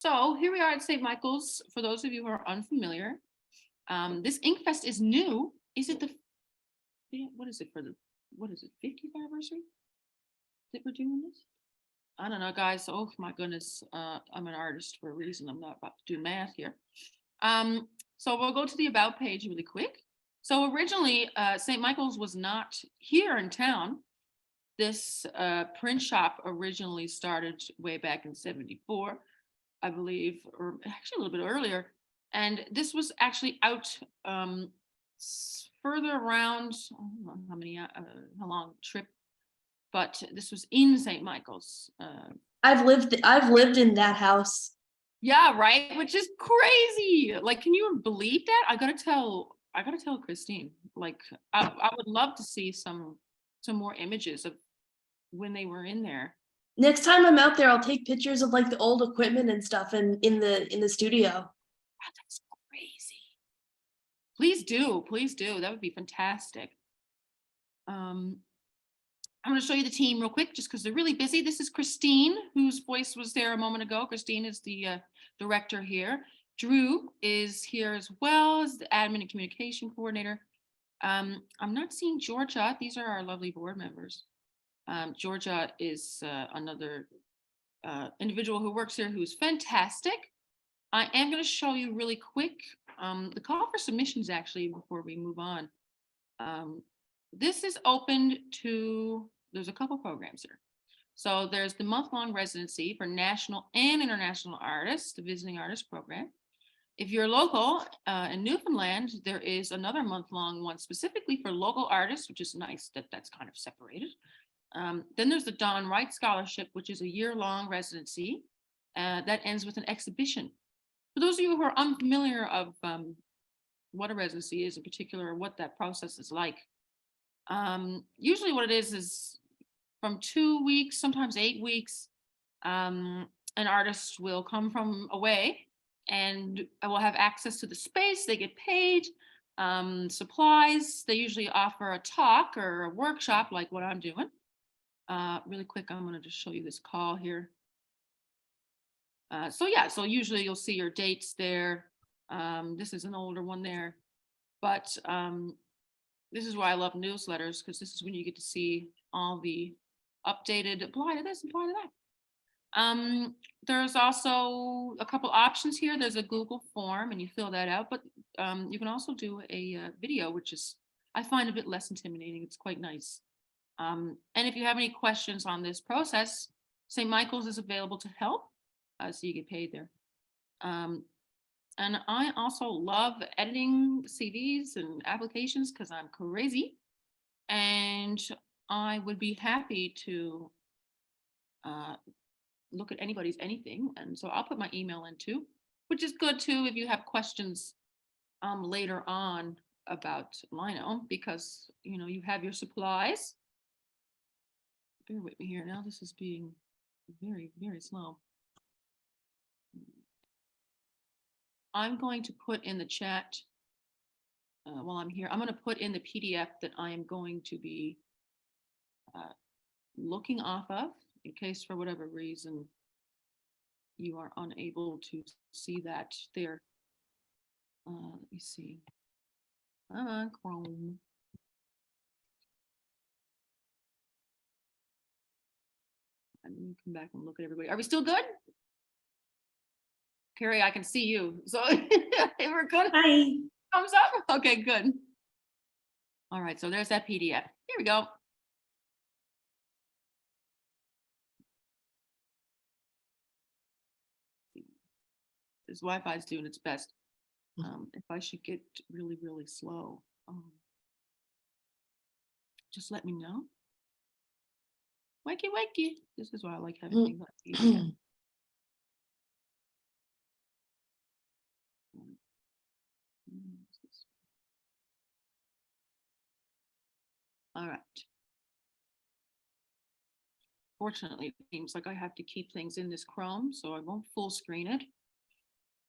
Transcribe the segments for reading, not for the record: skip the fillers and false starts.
So here we are at St. Michael's. For those of you who are unfamiliar, this Inkfest is new. Is it what is it for the, what is it, 50th anniversary that we're doing this? I don't know, guys. Oh my goodness. I'm an artist for a reason. I'm not about to do math here. So we'll go to the About page really quick. So originally, St. Michael's was not here in town. This print shop originally started way back in 74, I believe, or actually a little bit earlier. And this was actually out further around, I don't know how long trip, but this was in St. Michael's. I've lived in that house. Yeah, right. Which is crazy. Like, can you believe that? I gotta tell Christine. Like, I would love to see some more images of when they were in there. Next time I'm out there, I'll take pictures of like the old equipment and stuff in the studio. Wow, that's crazy. Please do, please do. That would be fantastic. I'm going to show you the team real quick, just because they're really busy. This is Christine, whose voice was there a moment ago. Christine is the director here. Drew is here as well as the admin and communication coordinator. I'm not seeing Georgia. These are our lovely board members. Georgia is another individual who works here who's fantastic. I am going to show you really quick the call for submissions, actually, before we move on. This is open to, there's a couple programs here. So there's the month-long residency for national and international artists, the visiting artist program. If you're local in Newfoundland, there is another month-long one specifically for local artists, which is nice that that's kind of separated. Then there's the Don Wright Scholarship, which is a year-long residency that ends with an exhibition. For those of you who are unfamiliar of what a residency is in particular, or what that process is like, usually what it is from 2 weeks, sometimes 8 weeks, an artist will come from away and will have access to the space. They get paid, supplies. They usually offer a talk or a workshop like what I'm doing. Really quick, I'm going to just show you this call here. So usually you'll see your dates there. This is an older one there, but this is why I love newsletters, because this is when you get to see all the updated, apply to this, apply to that. There's also a couple options here. There's a Google form and you fill that out, but you can also do a video, which is, I find, a bit less intimidating. It's quite nice. And if you have any questions on this process, St. Michael's is available to help, so you get paid there. And I also love editing CVs and applications because I'm crazy. And I would be happy to look at anybody's anything. And so I'll put my email in too, which is good too if you have questions later on about Lino, because you have your supplies. Bear with me here. Now this is being very, very slow. I'm going to put in the chat while I'm here. I'm going to put in the PDF that I am going to be looking off of, in case for whatever reason you are unable to see that there. Let me see. Chrome. I'm going to come back and look at everybody. Are we still good? Carrie, I can see you. So we're good. Hi. Thumbs up. Okay, good. All right, so there's that PDF. Here we go. This Wi-Fi is doing its best. If I should get really, really slow, just let me know. Wakey, wakey. This is why I like having things like PDF. All right. Fortunately, it seems like I have to keep things in this Chrome, so I won't full screen it.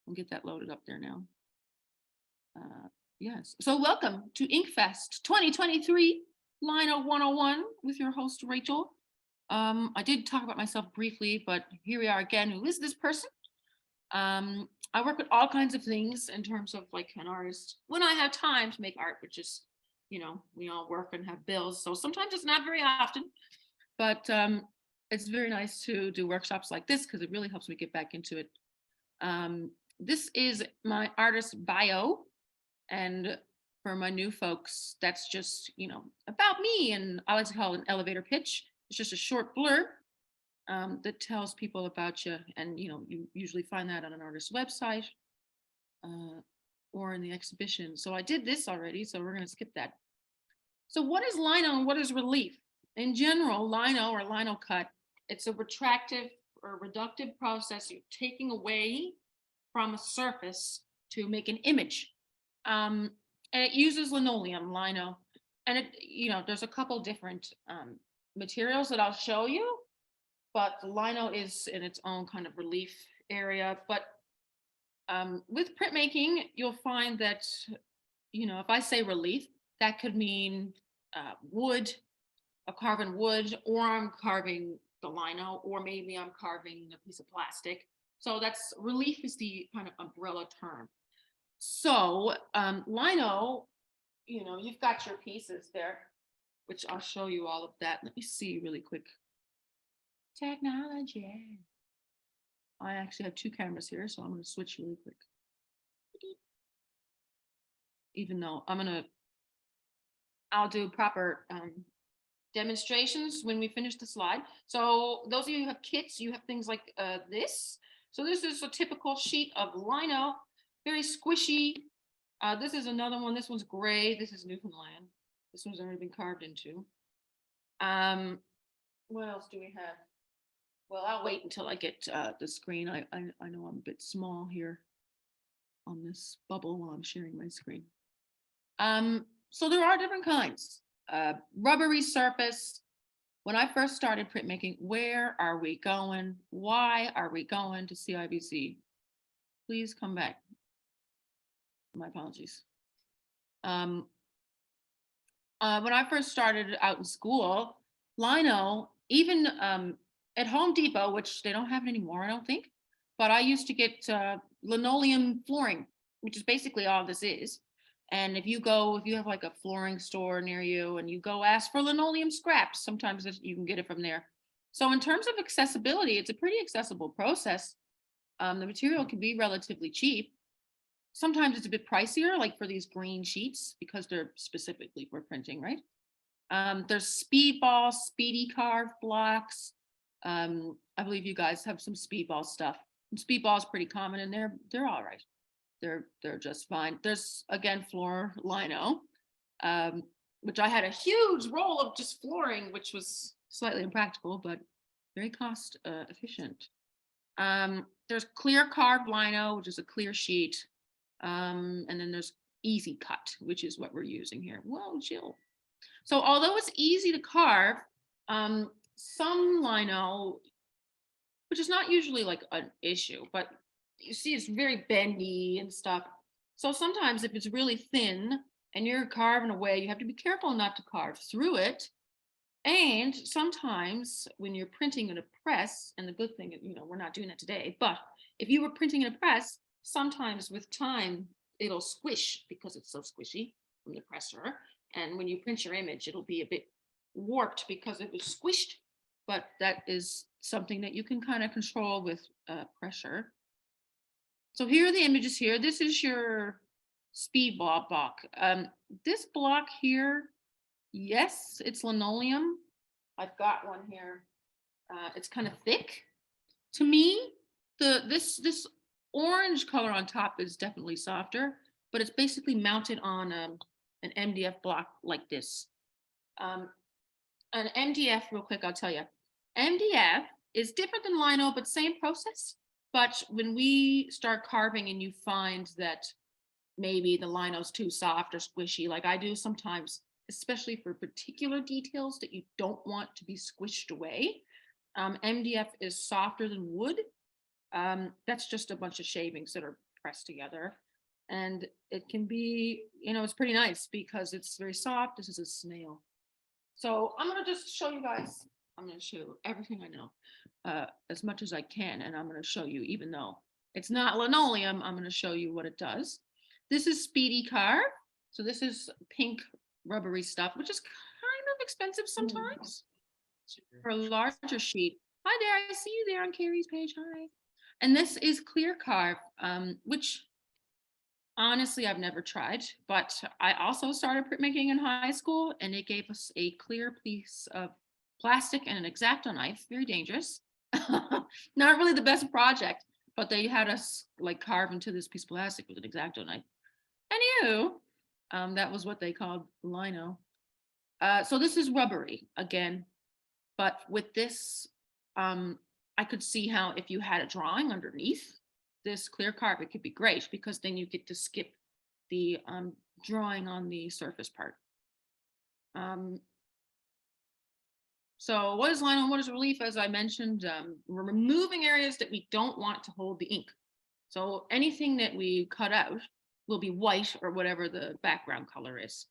I'll get that loaded up there now. Yes. So welcome to Inkfest 2023, Lino 101 with your host, Rachel. I did talk about myself briefly, but here we are again. Who is this person? I work with all kinds of things in terms of like an artist when I have time to make art, which is, we all work and have bills. So sometimes it's not very often, but it's very nice to do workshops like this because it really helps me get back into it. This is my artist bio. And for my new folks, that's just, about me. And I like to call it an elevator pitch. It's just a short blurb that tells people about you. And, you usually find that on an artist's website or in the exhibition. So I did this already, so we're going to skip that. So what is lino and what is relief? In general, lino or lino cut, it's a retractive or reductive process. You're taking away from a surface to make an image. And it uses linoleum, lino. And there's a couple different materials that I'll show you, but the lino is in its own kind of relief area. But with printmaking, you'll find that, if I say relief, that could mean wood, a carving wood, or I'm carving the lino, or maybe I'm carving a piece of plastic. So that's relief is the kind of umbrella term. So lino, you've got your pieces there, which I'll show you all of that. Let me see really quick. Technology. I actually have two cameras here, so I'm going to switch really quick. Even though I'll do proper demonstrations when we finish the slide. So those of you who have kits, you have things like this. So this is a typical sheet of lino, very squishy. This is another one. This one's gray. This is Newfoundland. This one's already been carved into. What else do we have? Well, I'll wait until I get the screen. I know I'm a bit small here on this bubble while I'm sharing my screen. So there are different kinds. Rubbery surface. When I first started printmaking, where are we going? Why are we going to CIBC? Please come back. My apologies. When I first started out in school, lino, even at Home Depot, which they don't have it anymore, I don't think, but I used to get linoleum flooring, which is basically all this is. And if you have like a flooring store near you and you go ask for linoleum scraps, sometimes you can get it from there. So in terms of accessibility, it's a pretty accessible process. The material can be relatively cheap. Sometimes it's a bit pricier, like for these green sheets, because they're specifically for printing, right? There's Speedball, Speedy Carve blocks. I believe you guys have some Speedball stuff. And Speedball is pretty common, and they're all right. They're just fine. There's again floor lino, which I had a huge roll of just flooring, which was slightly impractical, but very cost efficient. There's clear carved lino, which is a clear sheet. And then there's easy cut, which is what we're using here. Whoa, Jill. So although it's easy to carve, some lino, which is not usually like an issue, but you see it's very bendy and stuff. So sometimes if it's really thin and you're carving away, you have to be careful not to carve through it. And sometimes when you're printing in a press, and the good thing, we're not doing that today, but if you were printing in a press, sometimes with time, it'll squish because it's so squishy from the presser. And when you print your image, it'll be a bit warped because it was squished. But that is something that you can kind of control with pressure. So here are the images here. This is your Speedball block. This block here, yes, it's linoleum. I've got one here. It's kind of thick. To me, this orange color on top is definitely softer, but it's basically mounted on an MDF block like this. An MDF, real quick, I'll tell you. MDF is different than lino, but same process. But when we start carving and you find that maybe the lino's too soft or squishy, like I do sometimes, especially for particular details that you don't want to be squished away, MDF is softer than wood. That's just a bunch of shavings that are pressed together. And it can be, it's pretty nice because it's very soft. This is a snail. So I'm going to just show you guys, I'm going to show you everything I know as much as I can. And I'm going to show you, even though It's not linoleum. I'm going to show you what it does. This is Speedy Carve. So this is pink rubbery stuff, which is kind of expensive sometimes for a larger sheet. Hi there, I see you there on Carrie's page. Hi. And this is Clear Carve, which honestly I've never tried, but I also started printmaking in high school, and it gave us a clear piece of plastic and an X-Acto knife. Very dangerous. Not really the best project, but they had us like carve into this piece of plastic with an X-Acto knife. Anywho, that was what they called Lino. So this is rubbery again, but with this, I could see how if you had a drawing underneath this clear carpet, it could be great because then you get to skip the drawing on the surface part. So what is lino and what is relief? As I mentioned, we're removing areas that we don't want to hold the ink. So anything that we cut out will be white or whatever the background color is.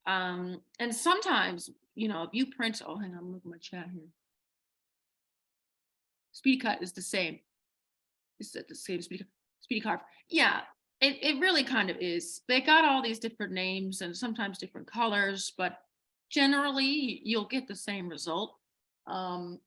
And sometimes, you know, if you print, oh, hang on, I'm looking at my chat here. Speedy cut is the same. Is it the same speedy carve? Yeah, it really kind of is. They got all these different names and sometimes different colors, but generally you'll get the same result. Some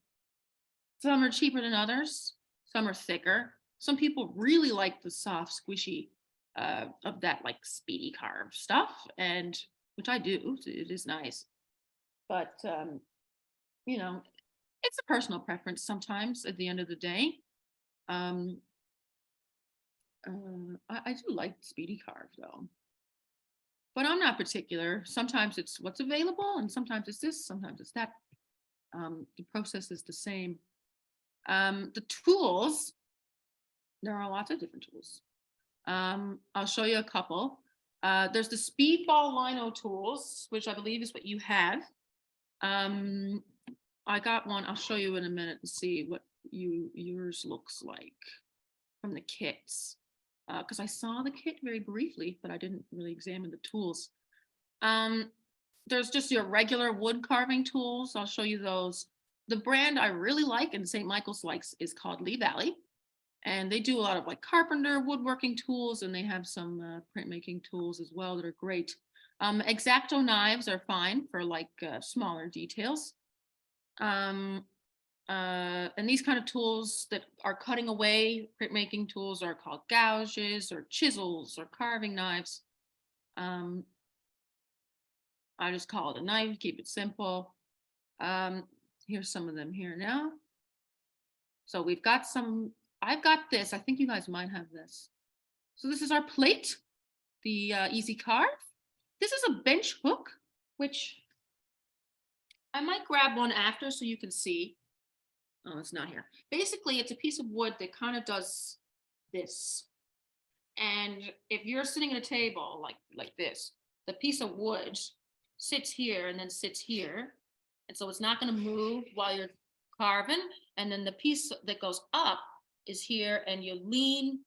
are cheaper than others. Some are thicker. Some people really like the soft, squishy of that like speedy carve stuff, and which I do. It is nice, but you know, it's a personal preference sometimes at the end of the day. I do like speedy carve though, but I'm not particular. Sometimes it's what's available and sometimes it's this, sometimes it's that. The process is the same. The tools, there are lots of different tools. I'll show you a couple. There's the Speedball Lino tools, which I believe is what you have. I got one. I'll show you in a minute and see what yours looks like from the kits. Because I saw the kit very briefly, but I didn't really examine the tools. There's just your regular wood carving tools. I'll show you those. The brand I really like and St. Michael's likes is called Lee Valley. And they do a lot of like carpenter woodworking tools, and they have some printmaking tools as well that are great. X-Acto knives are fine for like smaller details. And these kind of tools that are cutting away printmaking tools are called gouges or chisels or carving knives. I just call it a knife, keep it simple. Here's some of them here now. So we've got some, I've got this, I think you guys might have this. So this is our plate, the Easy Carve. This is a bench hook, which I might grab one after so you can see. Oh, it's not here. Basically, it's a piece of wood that kind of does this. And if you're sitting at a table like this, the piece of wood sits here and then sits here. And so it's not going to move while you're carving. And then the piece that goes up is here, and you lean,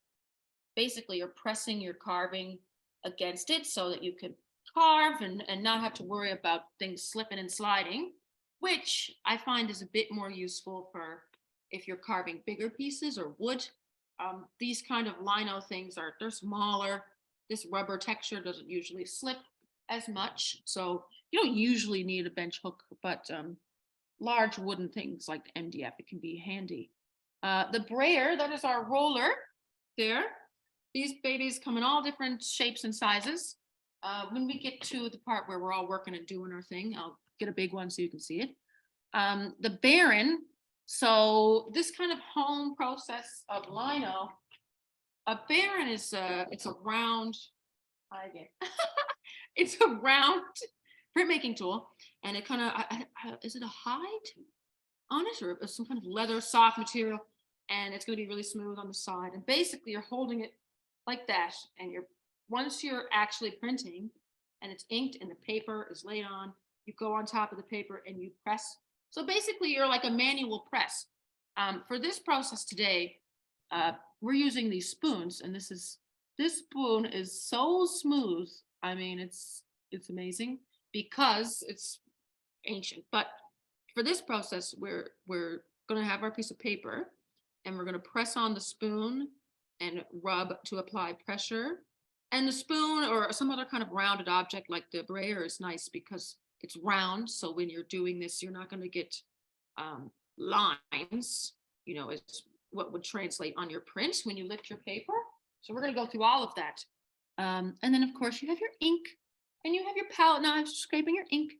basically you're pressing your carving against it so that you can carve and not have to worry about things slipping and sliding, which I find is a bit more useful for if you're carving bigger pieces or wood. These kind of lino things they're smaller. This rubber texture doesn't usually slip as much, so you don't usually need a bench hook, but large wooden things like the MDF, it can be handy. The brayer, that is our roller there. These babies come in all different shapes and sizes. When we get to the part where we're all working and doing our thing, I'll get a big one so you can see it. The Baron, so this kind of home process of lino, a Baron is it's a round, it's a round printmaking tool, and it kind of, is it a hide on it or some kind of leather soft material, and it's going to be really smooth on the side, and basically you're holding it like that, and once you're actually printing and it's inked and the paper is laid on, you go on top of the paper and you press. So basically you're like a manual press. For this process today, we're using these spoons, and this spoon is so smooth. I mean, it's amazing because it's ancient. But for this process, we're going to have our piece of paper, and we're going to press on the spoon and rub to apply pressure. And the spoon or some other kind of rounded object like the brayer is nice because it's round. So when you're doing this, you're not going to get lines, it's what would translate on your print when you lift your paper. So we're going to go through all of that. And then of course you have your ink and you have your palette knives scraping your ink.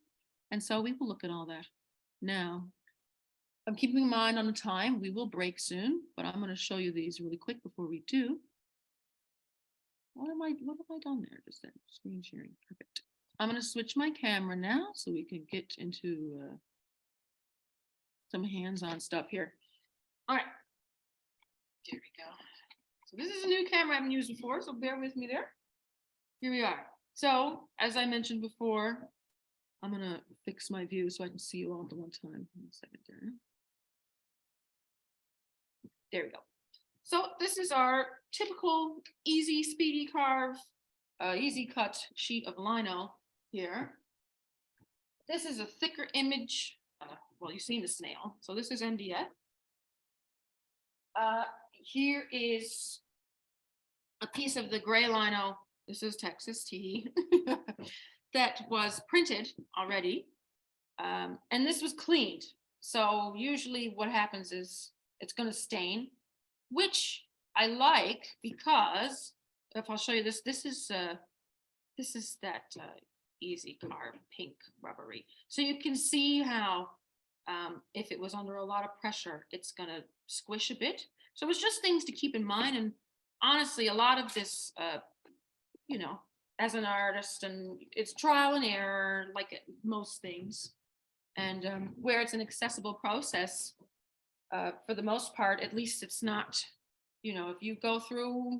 And so we will look at all that. Now, I'm keeping in mind on the time, we will break soon, but I'm going to show you these really quick before we do. What have I done there? Just that screen sharing. Perfect. I'm going to switch my camera now so we can get into some hands-on stuff here. All right. Here we go. So this is a new camera I haven't used before, so bear with me there. Here we are. So as I mentioned before, I'm going to fix my view so I can see you all at the one time. 1 second there. There we go. So this is our typical easy, speedy carve, easy cut sheet of lino here. This is a thicker image. Well, you've seen the snail. So this is MDF. Here is a piece of the gray lino. This is Texas tea that was printed already. And this was cleaned. So usually what happens is it's going to stain, which I like because if I'll show you this, this is that easy carve pink rubbery. So you can see how if it was under a lot of pressure, it's going to squish a bit. So it's just things to keep in mind. And honestly, a lot of this, as an artist, and it's trial and error, like most things. And where it's an accessible process, for the most part, at least it's not, if you go through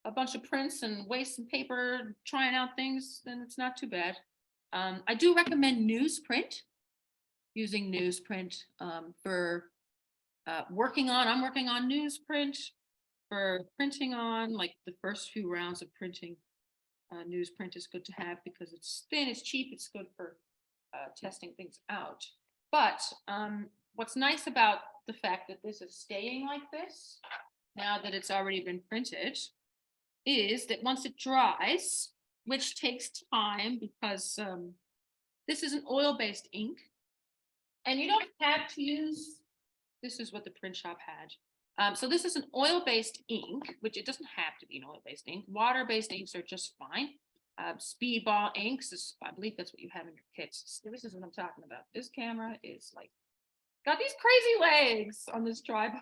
a bunch of prints and waste some paper trying out things, then it's not too bad. I do recommend newsprint, using newsprint for I'm working on newsprint for printing on, like the first few rounds of printing. Newsprint is good to have because it's thin, it's cheap, it's good for testing things out. But what's nice about the fact that this is staying like this, now that it's already been printed, is that once it dries, which takes time because this is an oil-based ink, and you don't have to use, this is what the print shop had. So this is an oil-based ink, which it doesn't have to be an oil-based ink. Water-based inks are just fine. Speedball inks is, I believe that's what you have in your kits. This is what I'm talking about. This camera is like, got these crazy legs on this tripod.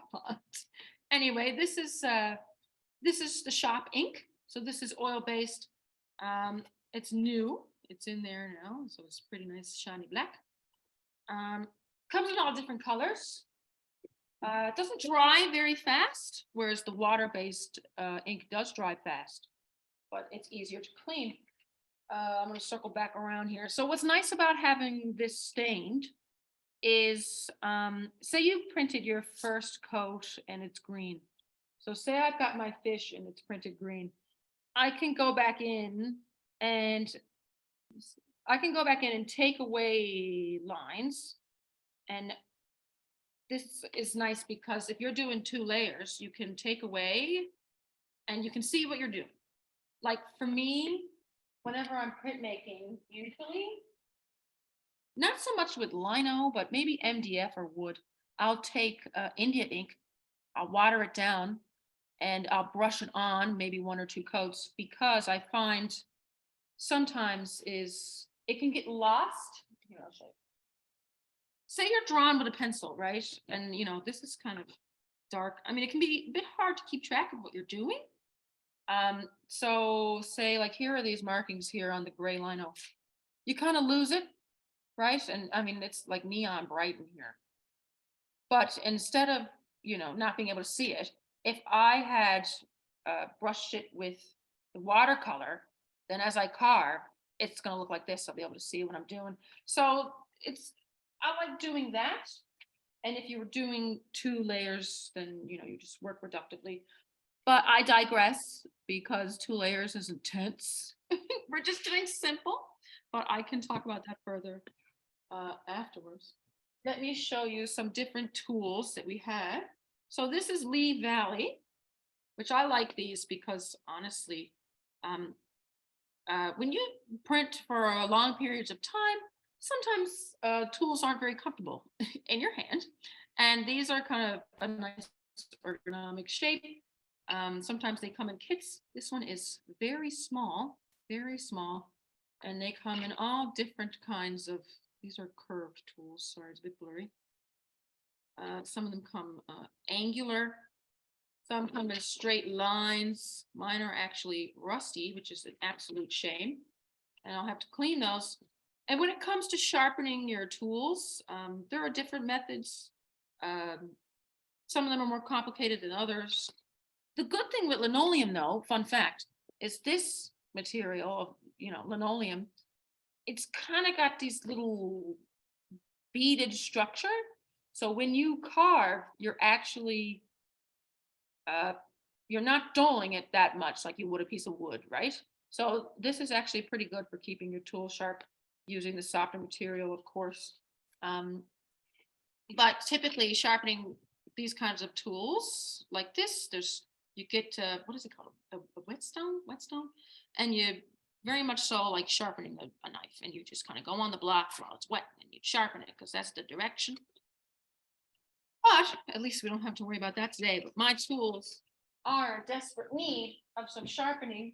Anyway, this is the shop ink. So this is oil-based. It's new. It's in there now. So it's pretty nice, shiny black. Comes in all different colors. It doesn't dry very fast, whereas the water-based ink does dry fast, but it's easier to clean. I'm going to circle back around here. So what's nice about having this stained is, say you printed your first coat and it's green. So say I've got my fish and it's printed green. I can go back in and take away lines. And this is nice because if you're doing 2 layers, you can take away and you can see what you're doing. Like for me, whenever I'm printmaking, usually, not so much with lino, but maybe MDF or wood, I'll take India ink, I'll water it down, and I'll brush it on, maybe 1 or 2 coats, because I find sometimes it can get lost. Here, I'll show you. Say you're drawing with a pencil, right? And this is kind of dark. I mean, it can be a bit hard to keep track of what you're doing. So say like here are these markings here on the gray lino. You kind of lose it, right? And I mean, it's like neon bright in here. But instead of, not being able to see it, if I had brushed it with the watercolor, then as I carve, it's going to look like this. I'll be able to see what I'm doing. So I like doing that. And if you were doing 2 layers, then, you just work productively. But I digress because 2 layers is intense. We're just doing simple, but I can talk about that further afterwards. Let me show you some different tools that we have. So this is Lee Valley. which I like these because honestly, when you print for long periods of time, sometimes tools aren't very comfortable in your hand. And these are kind of a nice ergonomic shape. Sometimes they come in kits. This one is very small, and they come in all different kinds of, these are curved tools. Sorry, it's a bit blurry. Some of them come angular, some come in straight lines. Mine are actually rusty, which is an absolute shame. And I'll have to clean those. And when it comes to sharpening your tools, there are different methods. Some of them are more complicated than others. The good thing with linoleum, though, fun fact, is this material, linoleum, it's kind of got these little beaded structure. So when you carve, you're not dulling it that much like you would a piece of wood, right? So this is actually pretty good for keeping your tool sharp using the softer material, of course. But typically sharpening these kinds of tools like this, you get, what is it called? A whetstone? And you very much so like sharpening a knife, and you just kind of go on the block while it's wet and you sharpen it because that's the direction. But at least we don't have to worry about that today. But my tools are in desperate need of some sharpening.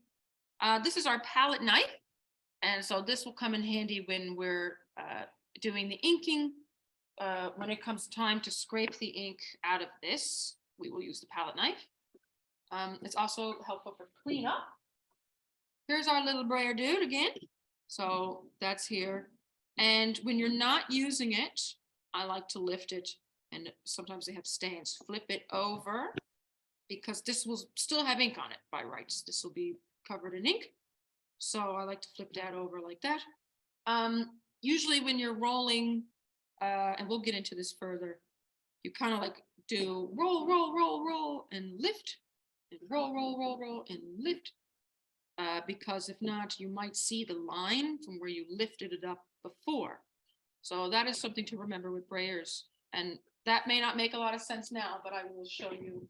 This is our palette knife. And so this will come in handy when we're doing the inking. When it comes time to scrape the ink out of this, we will use the palette knife. It's also helpful for cleanup. Here's our little brayer dude again. So that's here. And when you're not using it, I like to lift it. And sometimes they have stands. Flip it over because this will still have ink on it by rights. This will be covered in ink. So I like to flip that over like that. Usually when you're rolling, and we'll get into this further, you kind of like do roll, roll, roll, roll, and lift, and roll, roll, roll, roll, and lift. Because if not, you might see the line from where you lifted it up before. So that is something to remember with brayers. And that may not make a lot of sense now, but I will show you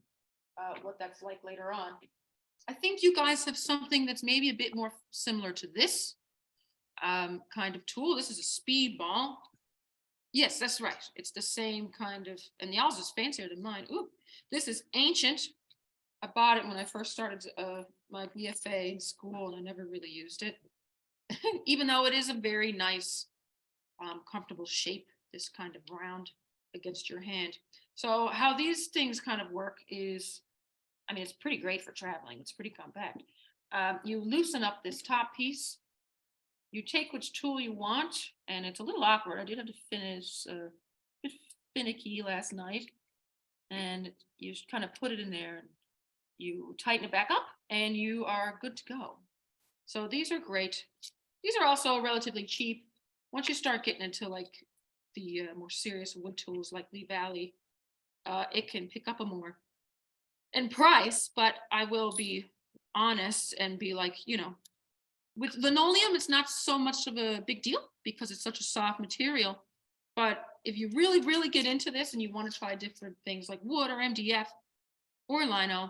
what that's like later on. I think you guys have something that's maybe a bit more similar to this kind of tool. This is a speed ball. Yes, that's right. It's the same kind of, and y'all's is fancier than mine. Ooh, this is ancient. I bought it when I first started my BFA in school, and I never really used it, even though it is a very nice, comfortable shape, this kind of round against your hand. So how these things kind of work is, I mean, it's pretty great for traveling. It's pretty compact. You loosen up this top piece. You take which tool you want, and it's a little awkward. I did have to finish a bit finicky last night, and you just kind of put it in there, and you tighten it back up, and you are good to go. So these are great. These are also relatively cheap. Once you start getting into like the more serious wood tools like Lee Valley, it can pick up a more in price, but I will be honest and be like, with linoleum, it's not so much of a big deal because it's such a soft material. But if you really, really get into this and you want to try different things like wood or MDF or lino,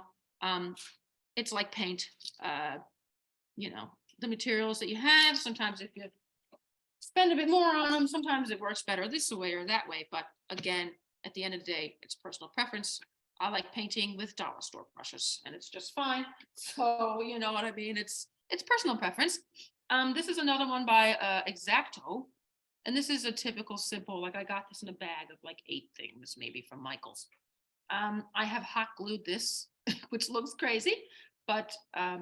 it's like paint. The materials that you have, sometimes if you spend a bit more on them, sometimes it works better this way or that way. But again, at the end of the day, it's personal preference. I like painting with dollar store brushes, and it's just fine. So you know what I mean? It's personal preference. This is another one by X-Acto, and this is a typical simple, like I got this in a bag of like 8 things, maybe from Michael's. I have hot glued this, which looks crazy, but I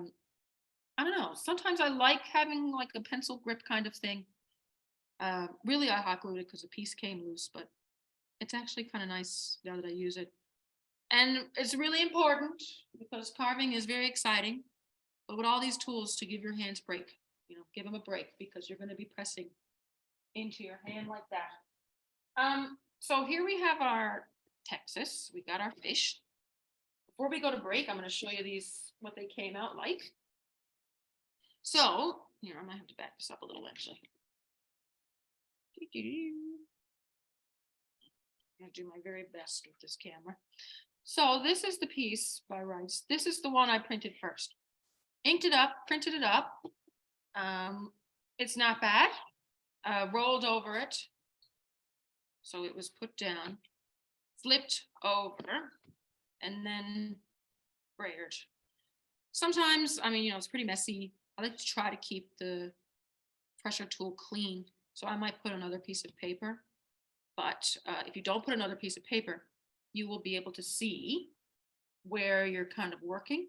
don't know. Sometimes I like having like a pencil grip kind of thing. Really, I hot glued it because the piece came loose, but it's actually kind of nice now that I use it. And it's really important because carving is very exciting. But with all these tools, to give your hands break, give them a break because you're going to be pressing into your hand like that. So here we have our Texas. We got our fish. Before we go to break, I'm going to show you these, what they came out like. So here, I might have to back this up a little actually. I'm going to do my very best with this camera. So this is the piece by Rice. This is the one I printed first. Inked it up, printed it up. It's not bad. Rolled over it. So it was put down, flipped over, and then brayered. Sometimes, I mean, it's pretty messy. I like to try to keep the pressure tool clean. So I might put another piece of paper. But if you don't put another piece of paper, you will be able to see where you're kind of working.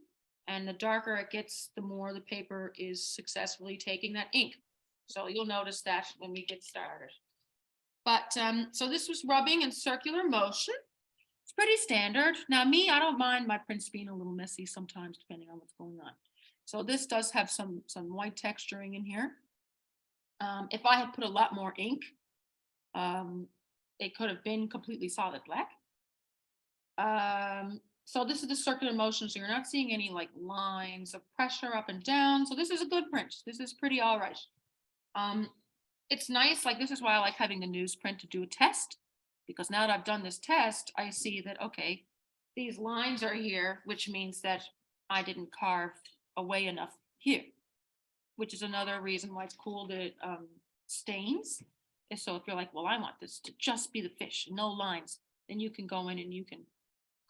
And the darker it gets, the more the paper is successfully taking that ink. So you'll notice that when we get started. But so this was rubbing in circular motion. It's pretty standard. Now me, I don't mind my prints being a little messy sometimes, depending on what's going on. So this does have some white texturing in here. If I had put a lot more ink, it could have been completely solid black. So this is the circular motion, so you're not seeing any like lines of pressure up and down. So this is a good print. This is pretty all right. It's nice, like this is why I like having the newsprint to do a test, because now that I've done this test, I see that, okay, these lines are here, which means that I didn't carve away enough here, which is another reason why it's cool that stains. And so if you're like, well, I want this to just be the fish, no lines, then you can go in and you can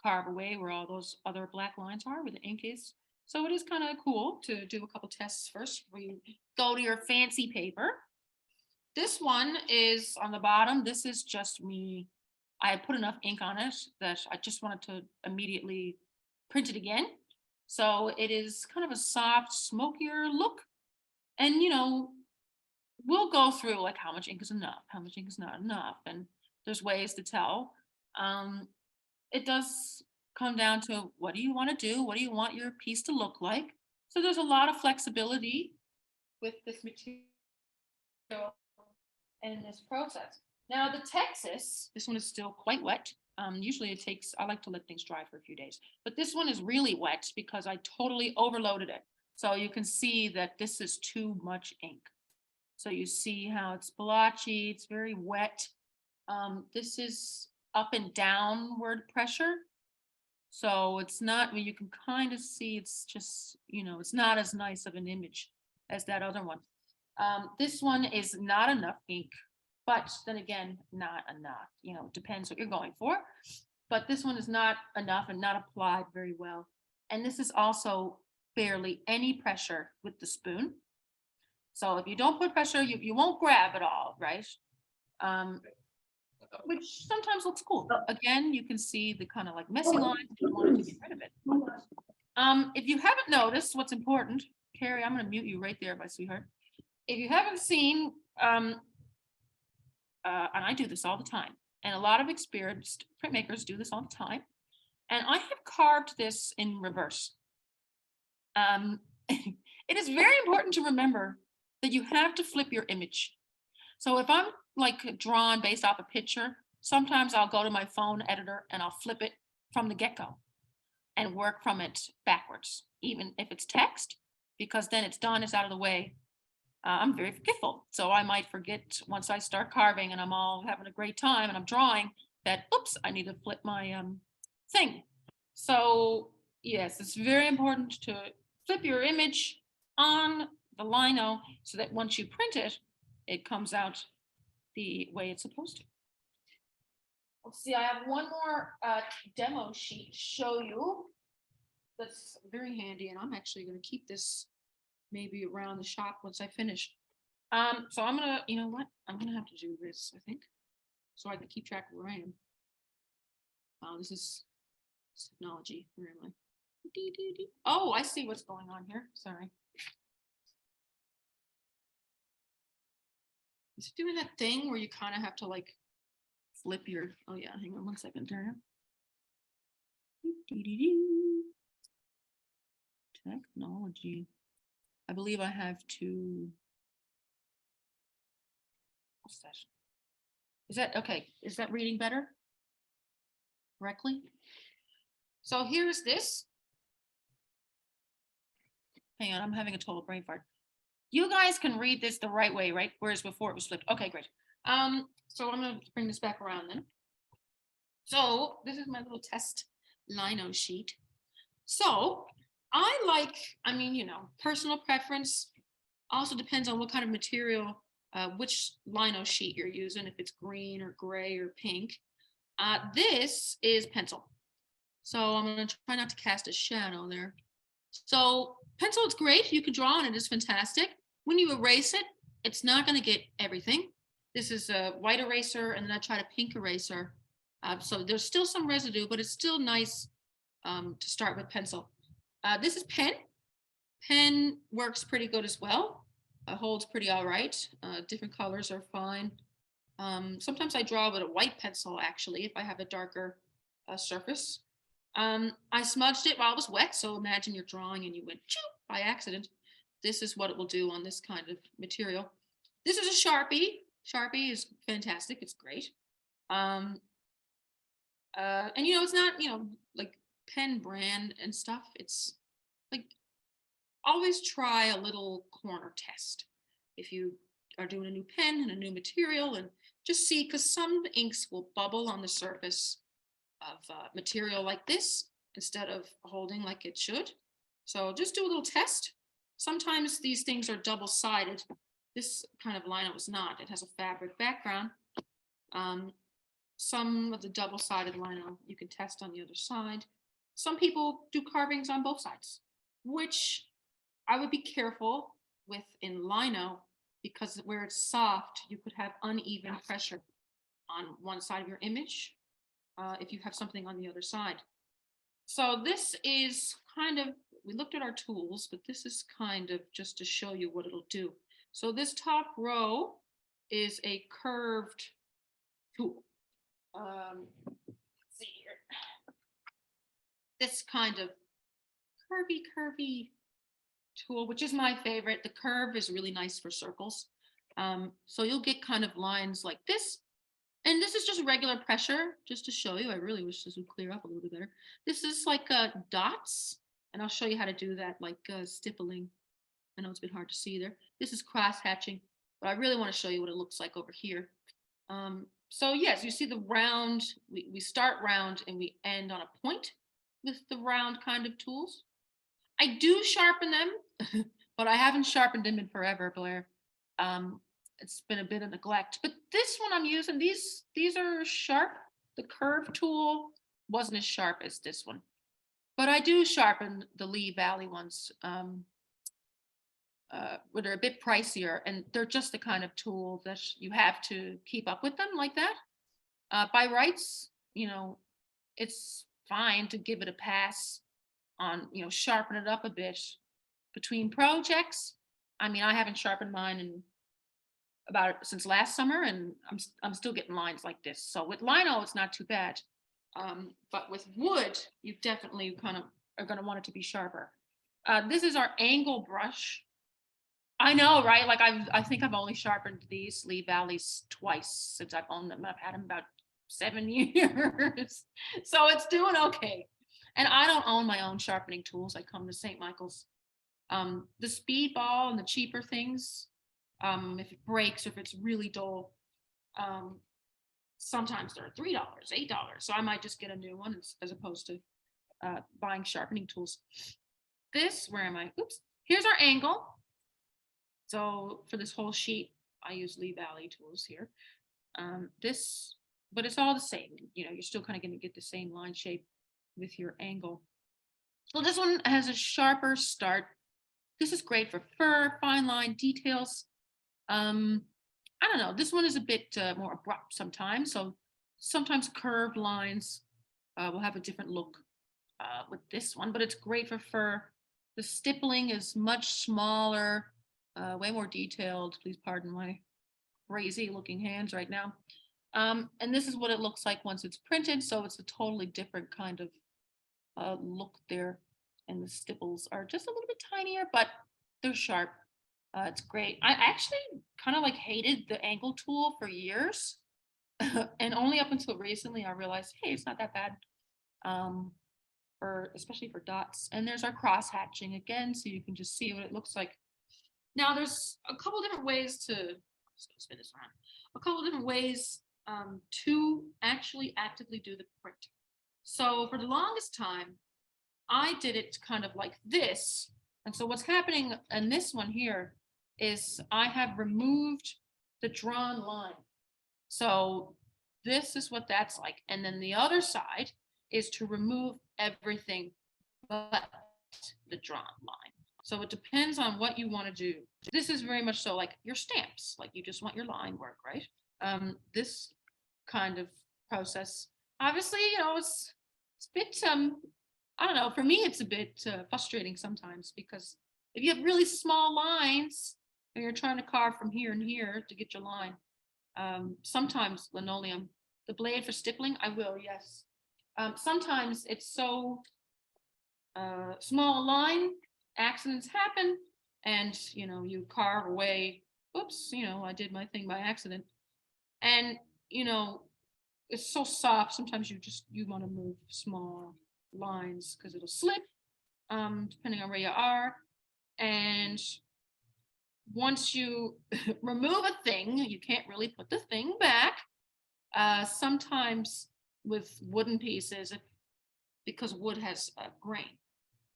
carve away where all those other black lines are, where the ink is. So it is kind of cool to do a couple tests first before you go to your fancy paper. This one is on the bottom. This is just me. I had put enough ink on it that I just wanted to immediately print it again. So it is kind of a soft, smokier look. And, we'll go through like how much ink is enough, how much ink is not enough. And there's ways to tell. It does come down to what do you want to do? What do you want your piece to look like? So there's a lot of flexibility with this material and in this process. Now the Texas, this one is still quite wet. Usually it takes, I like to let things dry for a few days, but this one is really wet because I totally overloaded it. So you can see that this is too much ink. So you see how it's blotchy, it's very wet. This is up and downward pressure. So it's not, I mean, you can kind of see it's just, it's not as nice of an image as that other one. This one is not enough ink, but then again, not enough, depends what you're going for. But this one is not enough and not applied very well. And this is also barely any pressure with the spoon. So if you don't put pressure, you won't grab at all, right? Which sometimes looks cool. Again, you can see the kind of like messy lines if you wanted to get rid of it. If you haven't noticed what's important, Carrie, I'm going to mute you right there, my sweetheart. If you haven't seen, and I do this all the time, and a lot of experienced printmakers do this all the time, and I have carved this in reverse. It is very important to remember that you have to flip your image. So if I'm like drawn based off a picture, sometimes I'll go to my phone editor and I'll flip it from the get-go and work from it backwards, even if it's text, because then it's done, it's out of the way. I'm very forgetful. So I might forget once I start carving and I'm all having a great time and I'm drawing that, oops, I need to flip my thing. So yes, it's very important to flip your image on the lino so that once you print it, it comes out the way it's supposed to. Let's see, I have one more demo sheet to show you that's very handy, and I'm actually going to keep this maybe around the shop once I finish. So I'm gonna, you know what? I'm gonna have to do this, I think, so I can keep track of where I am. Oh, this is technology. Where am I? Oh, I see what's going on here. Sorry. Is it doing that thing where you kind of have to like flip your, oh yeah, hang on one second, turn it. Technology. I believe I have to, what's that? Is that, okay, is that reading better? Correctly? So here's this. Hang on, I'm having a total brain fart. You guys can read this the right way, right? Whereas before it was flipped. Okay, great. So I'm gonna bring this back around then. So this is my little test lino sheet. So I mean, you know, personal preference also depends on what kind of material, which lino sheet you're using, if it's green or gray or pink. This is pencil. So I'm going to try not to cast a shadow there. So pencil, it's great. You can draw on it. It's fantastic. When you erase it, it's not going to get everything. This is a white eraser, and then I tried a pink eraser. So there's still some residue, but it's still nice to start with pencil. This is pen. Pen works pretty good as well. Holds pretty all right. Different colors are fine. Sometimes I draw with a white pencil, actually, if I have a darker surface. I smudged it while it was wet, so imagine you're drawing and you went choo by accident. This is what it will do on this kind of material. This is a Sharpie. Sharpie is fantastic. It's great. And you know, it's not, you know, like pen brand and stuff. It's like always try a little corner test if you are doing a new pen and a new material, and just see, because some inks will bubble on the surface of material like this instead of holding like it should. So just do a little test. Sometimes these things are double-sided. This kind of lino is not. It has a fabric background. Some of the double-sided lino you can test on the other side. Some people do carvings on both sides, which I would be careful with in lino, because where it's soft, you could have uneven pressure on one side of your image if you have something on the other side. So this is kind of, we looked at our tools, but this is kind of just to show you what it'll do. So this top row is a curved tool. Let's see here. This kind of curvy tool, which is my favorite. The curve is really nice for circles. So you'll get kind of lines like this. And this is just regular pressure, just to show you. I really wish this would clear up a little bit better. This is like dots, and I'll show you how to do that, like stippling. I know it's been hard to see there. This is cross hatching, but I really want to show you what it looks like over here. So yes, you see the round, we start round and we end on a point with the round kind of tools. I do sharpen them, but I haven't sharpened them in forever, Blair. It's been a bit of neglect, but this one I'm using, these are sharp. The curve tool wasn't as sharp as this one, but I do sharpen the Lee Valley ones. Where they're a bit pricier, and they're just the kind of tool that you have to keep up with them like that. By rights, you know, it's fine to give it a pass on, you know, sharpen it up a bit between projects. I mean, I haven't sharpened mine in since last summer, and I'm still getting lines like this. So with lino, it's not too bad. But with wood, you definitely kind of are going to want it to be sharper. This is our angle brush. I know, right? Like I think I've only sharpened these Lee Valleys twice since I've owned them. I've had them about 7 years, so it's doing okay. And I don't own my own sharpening tools. I come to St. Michael's. The speedball and the cheaper things, if it breaks, if it's really dull, sometimes they're $3, $8. So I might just get a new one as opposed to buying sharpening tools. This, where am I? Oops. Here's our angle. So for this whole sheet, I use Lee Valley tools here. But it's all the same. You know, you're still kind of going to get the same line shape with your angle. So this one has a sharper start. This is great for fur, fine line details. I don't know. This one is a bit more abrupt sometimes. So sometimes curved lines will have a different look with this one, but it's great for fur. The stippling is much smaller. Way more detailed. Please pardon my crazy looking hands right now. And this is what it looks like once it's printed. So it's a totally different kind of look there. And the stipples are just a little bit tinier, but they're sharp. It's great. I actually kind of like hated the angle tool for years. And only up until recently, I realized, hey, it's not that bad. Especially for dots. And there's our cross hatching again, so you can just see what it looks like. Now there's a couple different ways to spin this around. A couple different ways to actually actively do the print. So for the longest time, I did it kind of like this. And so what's happening in this one here is I have removed the drawn line. So this is what that's like. And then the other side is to remove everything but the drawn line. So it depends on what you want to do. This is very much so like your stamps, like you just want your line work, right? This kind of process, obviously, it's a bit, I don't know, for me, it's a bit frustrating sometimes because if you have really small lines and you're trying to carve from here and here to get your line, sometimes linoleum, the blade for stippling, I will, yes. Sometimes it's so small line, accidents happen, and you carve away. Oops, I did my thing by accident, and it's so soft. Sometimes you want to move small lines because it'll slip, depending on where you are. And once you remove a thing, you can't really put the thing back. Sometimes with wooden pieces, because wood has a grain.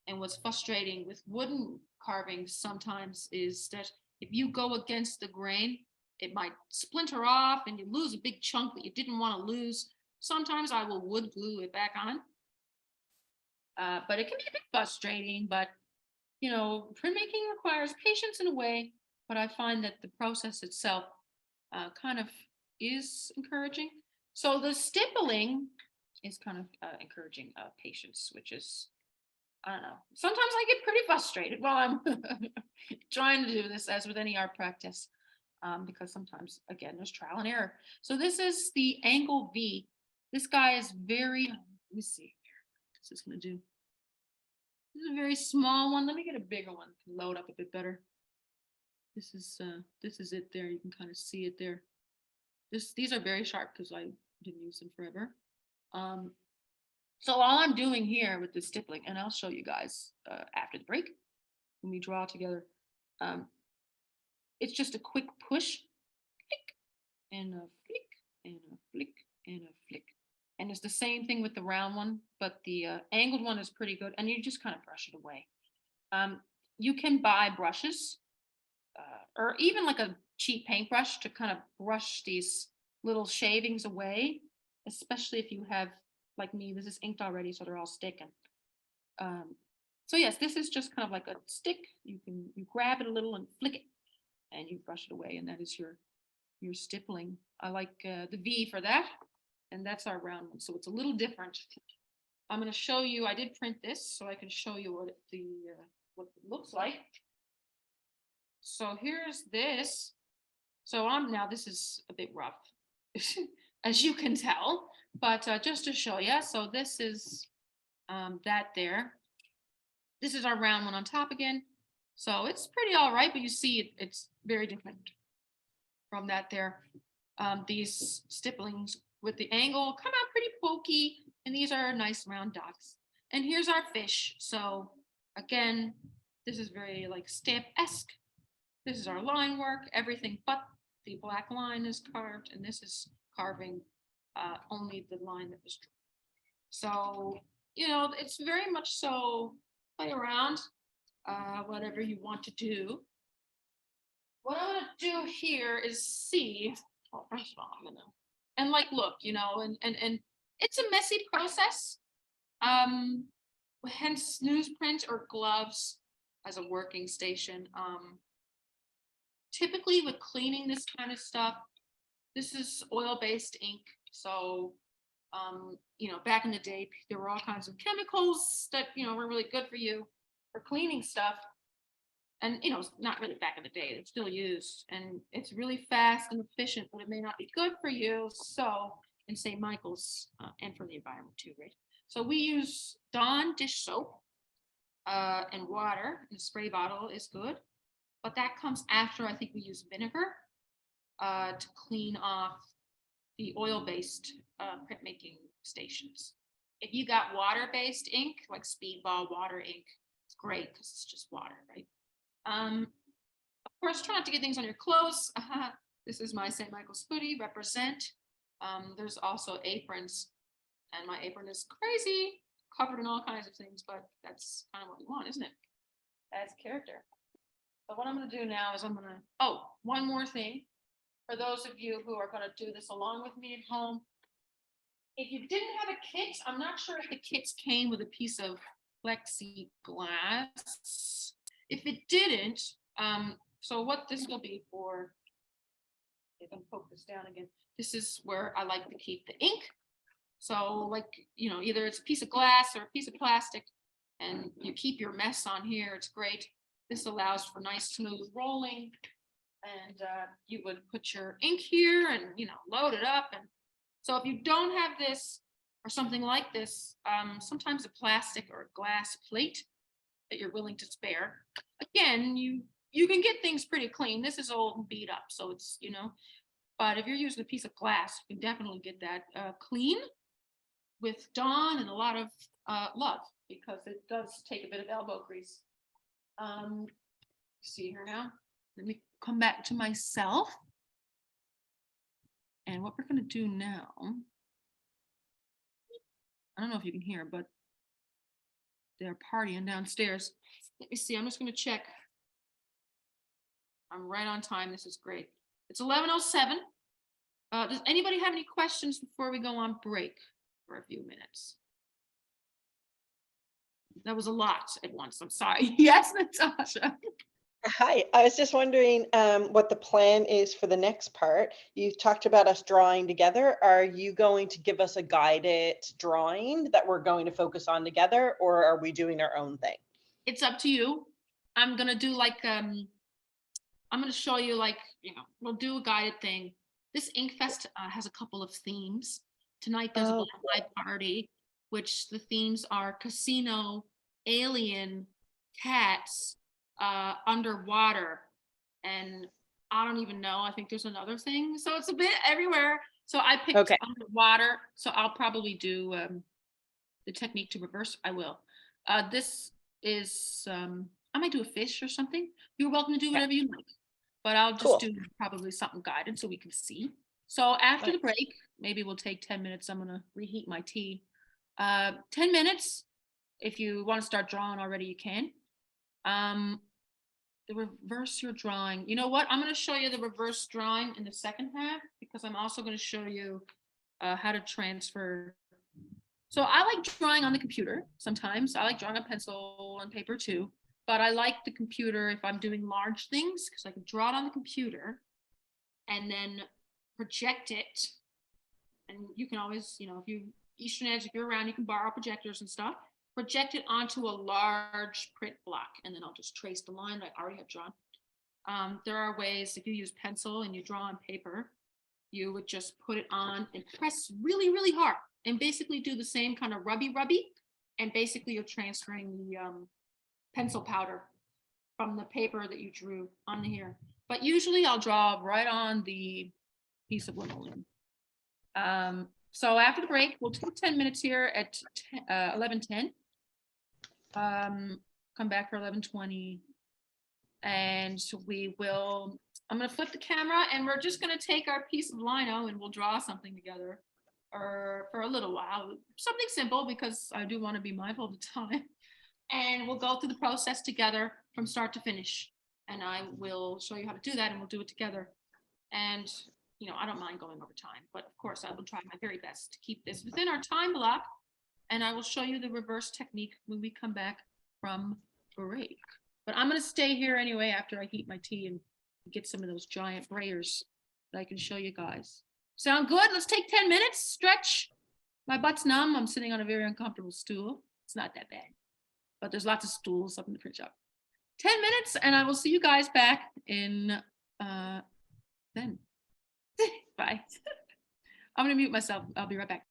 And what's frustrating with wooden carvings sometimes is that if you go against the grain, it might splinter off and you lose a big chunk that you didn't want to lose. Sometimes I will wood glue it back on. But it can be a bit frustrating, but printmaking requires patience in a way, but I find that the process itself kind of is encouraging. So the stippling is kind of encouraging patience, which is, I don't know. Sometimes I get pretty frustrated while I'm trying to do this, as with any art practice, because sometimes, again, there's trial and error. So this is the angle V. This guy is very, let me see here. What's this going to do? This is a very small one. Let me get a bigger one to load up a bit better. This is it there. You can kind of see it there. These are very sharp because I didn't use them forever. So all I'm doing here with the stippling, and I'll show you guys after the break when we draw together, it's just a quick push, flick, and a flick, and a flick, and a flick. And it's the same thing with the round one, but the angled one is pretty good, and you just kind of brush it away. You can buy brushes, or even like a cheap paintbrush to kind of brush these little shavings away, especially if you have, like me, this is inked already, so they're all sticking. So yes, this is just kind of like a stick. You grab it a little and flick it, and you brush it away, and that is your stippling. I like the V for that, and that's our round one. So it's a little different. I'm going to show you. I did print this, so I can show you what it looks like. So here's this. So now this is a bit rough, as you can tell, but just to show you. So this is that there. This is our round one on top again. So it's pretty all right, but you see it's very different from that there. These stipplings with the angle come out pretty pokey, and these are nice round dots. And here's our fish. So again, this is very like stamp-esque. This is our line work, everything but the black line is carved, and this is carving only the line that was drawn. So, it's very much so play around, whatever you want to do. What I'm gonna do here is see, well, first of all, I'm gonna, and like, look, and it's a messy process. Hence newsprint or gloves as a working station. Typically with cleaning this kind of stuff, this is oil-based ink. So, back in the day, there were all kinds of chemicals that, were really good for you for cleaning stuff. And, not really back in the day, it's still used. And it's really fast and efficient, but it may not be good for you. So, in St. Michael's and for the environment too, right? So we use Dawn dish soap and water. And a spray bottle is good. But that comes after, I think we use vinegar to clean off the oil-based printmaking stations. If you got water-based ink, like Speedball water ink, it's great because it's just water, right? Of course, try not to get things on your clothes. This is my St. Michael's hoodie, represent. There's also aprons. And my apron is crazy, covered in all kinds of things, but that's kind of what we want, isn't it? That's character. But what I'm gonna do now is oh, one more thing. For those of you who are gonna do this along with me at home, if you didn't have a kit, I'm not sure if the kits came with a piece of plexiglass. If it didn't, so what this will be for, if I poke this down again, this is where I like to keep the ink. So like, either it's a piece of glass or a piece of plastic, and you keep your mess on here, it's great. This allows for nice smooth rolling, and you would put your ink here and load it up. And so if you don't have this or something like this, sometimes a plastic or a glass plate that you're willing to spare, again, you can get things pretty clean. This is old and beat up, so it's but if you're using a piece of glass, you can definitely get that clean with Dawn and a lot of love, because it does take a bit of elbow grease. See here now, let me come back to myself. And what we're going to do now, I don't know if you can hear, but they're partying downstairs. Let me see, I'm just going to check. I'm right on time. This is great. It's 11:07. Does anybody have any questions before we go on break for a few minutes? That was a lot at once. I'm sorry. Yes, Natasha. Hi, I was just wondering what the plan is for the next part. You talked about us drawing together. Are you going to give us a guided drawing that we're going to focus on together, or are we doing our own thing? It's up to you. I'm gonna do like I'm gonna show you we'll do a guided thing. This Inkfest has a couple of themes. Tonight there's a live party, which the themes are casino, alien, cats, underwater, and I don't even know. I think there's another thing. So it's a bit everywhere. So I picked underwater. So I'll probably do the technique to reverse. I will. This is I might do a fish or something. You're welcome to do whatever you like, but I'll just do probably something guided so we can see. So after the break, maybe we'll take 10 minutes. I'm gonna reheat my tea. 10 minutes. If you want to start drawing already, you can. The reverse your drawing. You know what? I'm going to show you the reverse drawing in the second half, because I'm also going to show you how to transfer. So I like drawing on the computer. Sometimes I like drawing on pencil and paper too, but I like the computer if I'm doing large things, because I can draw it on the computer and then project it. And you can always, if you Eastern Edge, if you're around, you can borrow projectors and stuff. Project it onto a large print block, and then I'll just trace the line that I already have drawn. There are ways, if you use pencil and you draw on paper, you would just put it on and press really, really hard, and basically do the same kind of rubby, and basically you're transferring the pencil powder from the paper that you drew onto here. But usually I'll draw right on the piece of linoleum. So after the break, we'll take 10 minutes here at 11:10. Come back for 11:20, and I'm going to flip the camera, and we're just going to take our piece of lino and we'll draw something together for a little while. Something simple, because I do want to be mindful of the time. And we'll go through the process together from start to finish. And I will show you how to do that, and we'll do it together. And I don't mind going over time, but of course I will try my very best to keep this within our time block. And I will show you the reverse technique when we come back from break. But I'm going to stay here anyway after I heat my tea and get some of those giant brayers that I can show you guys. Sound good? Let's take 10 minutes, stretch. My butt's numb. I'm sitting on a very uncomfortable stool. It's not that bad, but there's lots of stools up in the print shop. 10 minutes, and I will see you guys back in then. Bye. I'm going to mute myself. I'll be right back.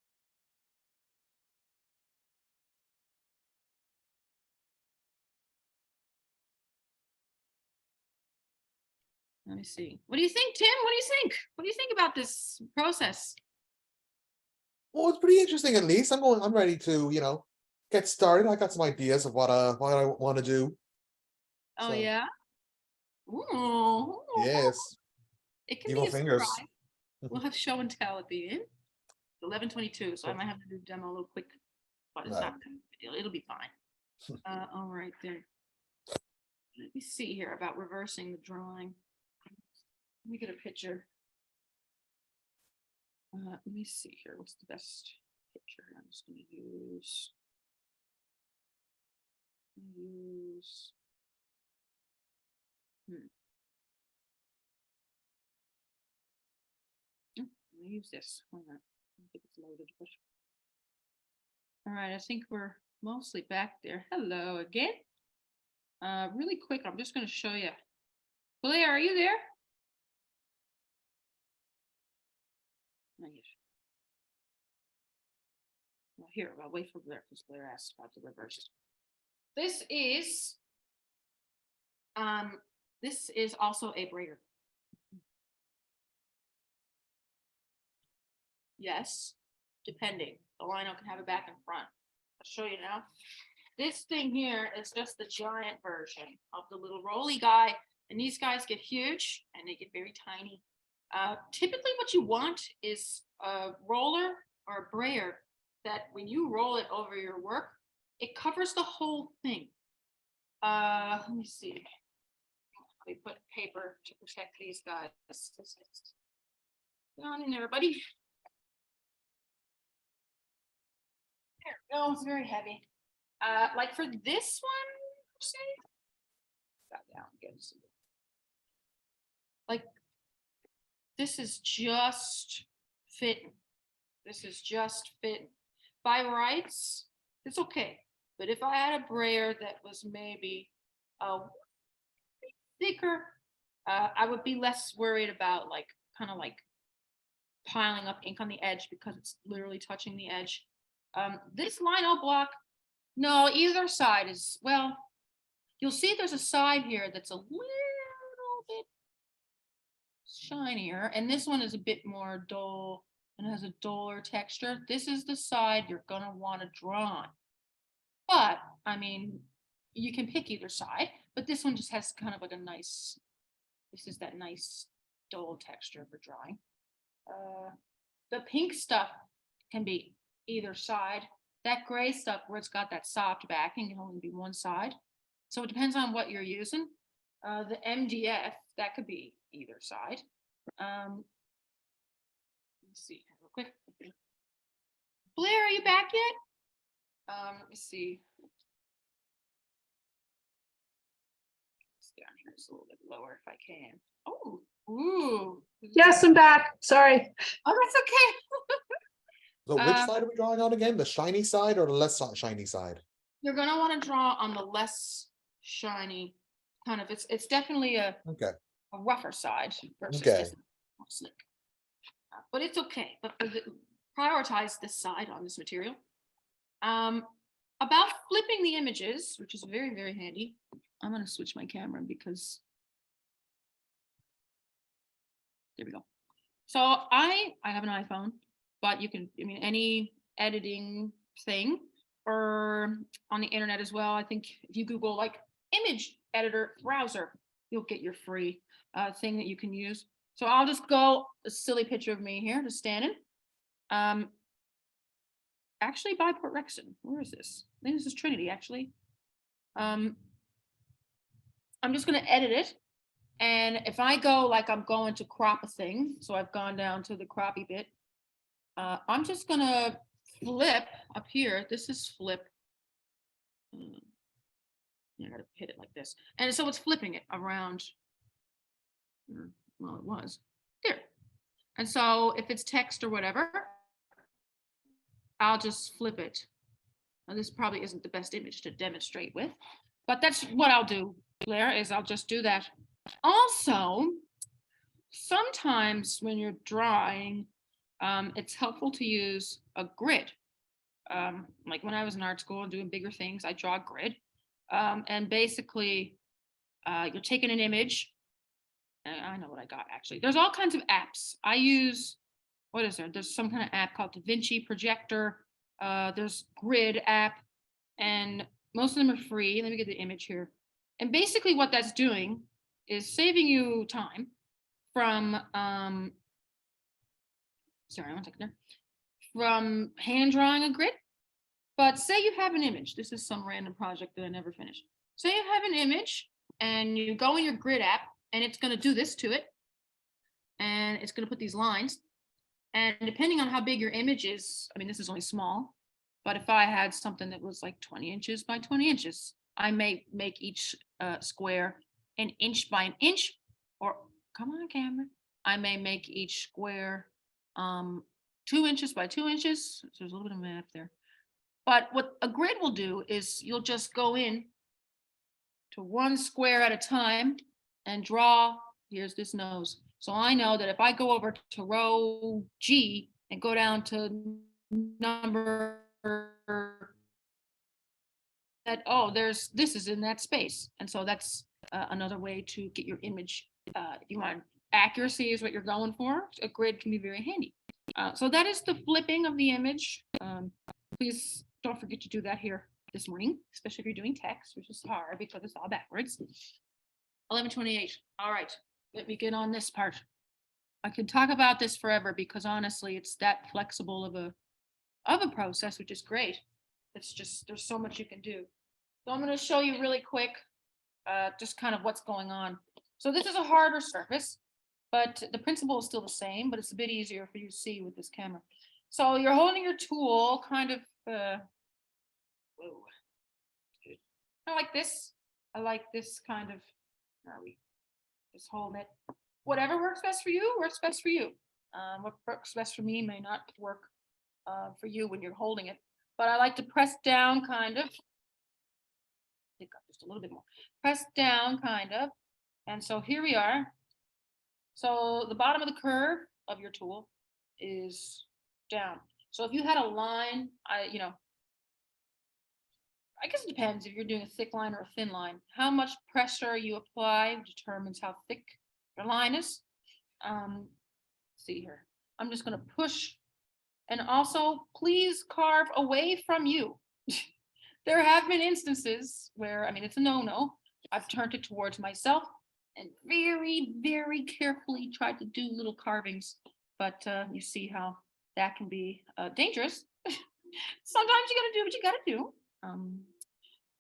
Let me see. What do you think, Tim? What do you think? What do you think about this process? Well, it's pretty interesting. At least I'm ready to, get started. I got some ideas of what I want to do. Oh, So, yeah. Ooh. yes. It can Evil be a fingers. surprise. We'll have show and tell at the end. 11:22, so I might have to do demo a little quick, but it's Right. not a big deal. It'll be fine. All right there. Let me see here about reversing the drawing. Let me get a picture. Let me see here. What's the best picture? I'm just going to use. I'm gonna use this. Hold on. I don't think it's loaded. But... All right, I think we're mostly back there. Hello again. Really quick, I'm just going to show you. Blair, are you there? Not yet. Well, here, I'll wait for Blair because Blair asked about the reverse. This is also a brayer. Yes, depending. The Lino can have it back and front. I'll show you now. This thing here is just the giant version of the little rolly guy, and these guys get huge and they get very tiny. Typically what you want is a roller or a brayer that when you roll it over your work, it covers the whole thing. Let me see. We put paper to protect these guys. Get on in there, buddy. There we go. It's very heavy. Like for this one, say, got down again. Like this is just fitting. This is just fitting. By rights, it's okay. But if I had a brayer that was maybe thicker, I would be less worried about like kind of like piling up ink on the edge because it's literally touching the edge. This Lino block, no, either side is, well, you'll see there's a side here that's a little bit shinier, and this one is a bit more dull and has a duller texture. This is the side you're gonna want to draw on. But, I mean, you can pick either side, but this one just has kind of like a nice, this is that nice dull texture for drawing. The pink stuff can be either side. That gray stuff where it's got that soft backing can only be one side. So it depends on what you're using. The MDF, that could be either side. Let's see real quick. Blair, are you back yet? Let me see. Down here is a little bit lower if I can. Oh, ooh. Yes, I'm back. Sorry. Oh, that's okay. So which side are we drawing on again? The shiny side or the less shiny side? You're gonna want to draw on the less shiny kind of. It's definitely a rougher side versus this more slick. But it's okay. But prioritize this side on this material. About flipping the images, which is very, very handy. I'm going to switch my camera because there we go. So I have an iPhone, but you can, I mean, any editing thing or on the internet as well. I think if you Google like image editor browser, you'll get your free thing that you can use. So I'll just go a silly picture of me here, just standing. Actually by Port Rexon. Where is this? I think this is Trinity, actually. I'm just going to edit it. And if I go like I'm going to crop a thing, so I've gone down to the croppy bit, I'm just going to flip up here. This is flip. I got to hit it like this. And so it's flipping it around. Well, it was there. And so if it's text or whatever, I'll just flip it. Now, this probably isn't the best image to demonstrate with, but that's what I'll do, Blair, is I'll just do that. Also, sometimes when you're drawing, it's helpful to use a grid. Like when I was in art school and doing bigger things, I draw a grid. And basically, you're taking an image. I know what I got, actually. There's all kinds of apps. I use, what is there? There's some kind of app called DaVinci Projector. There's Grid app, and most of them are free. Let me get the image here. And basically what that's doing is saving you time from, sorry, one second there, from hand drawing a grid. But say you have an image. This is some random project that I never finished. Say you have an image and you go in your grid app and it's going to do this to it. And it's going to put these lines. And depending on how big your image is, I mean, this is only small, but if I had something that was like 20 inches by 20 inches, I may make each square an inch by an inch, or come on, camera. I may make each square 2 inches by 2 inches. So there's a little bit of math there. But what a grid will do is you'll just go in to one square at a time and draw. Here's this nose. So I know that if I go over to row G and go down to number that, oh, this is in that space. And so that's another way to get your image. You want accuracy is what you're going for. A grid can be very handy. So that is the flipping of the image. Please don't forget to do that here this morning, especially if you're doing text, which is hard because it's all backwards. 11:28. All right, let me get on this part. I could talk about this forever because honestly, it's that flexible of a process, which is great. It's just there's so much you can do. So I'm going to show you really quick, just kind of what's going on. So this is a harder surface, but the principle is still the same, but it's a bit easier for you to see with this camera. So you're holding your tool kind of, I like this. I like this kind of, where are we? Just hold it. Whatever works best for you, works best for you. What works best for me may not work for you when you're holding it. But I like to press down kind of. Pick up just a little bit more. Press down kind of. And so here we are. So the bottom of the curve of your tool is down. So if you had a line, I guess it depends if you're doing a thick line or a thin line. How much pressure you apply determines how thick your line is. Let's see here. I'm just going to push. And also, please carve away from you. There have been instances where, I mean, it's a no-no. I've turned it towards myself and very, very carefully tried to do little carvings. But you see how that can be dangerous. Sometimes you got to do what you got to do.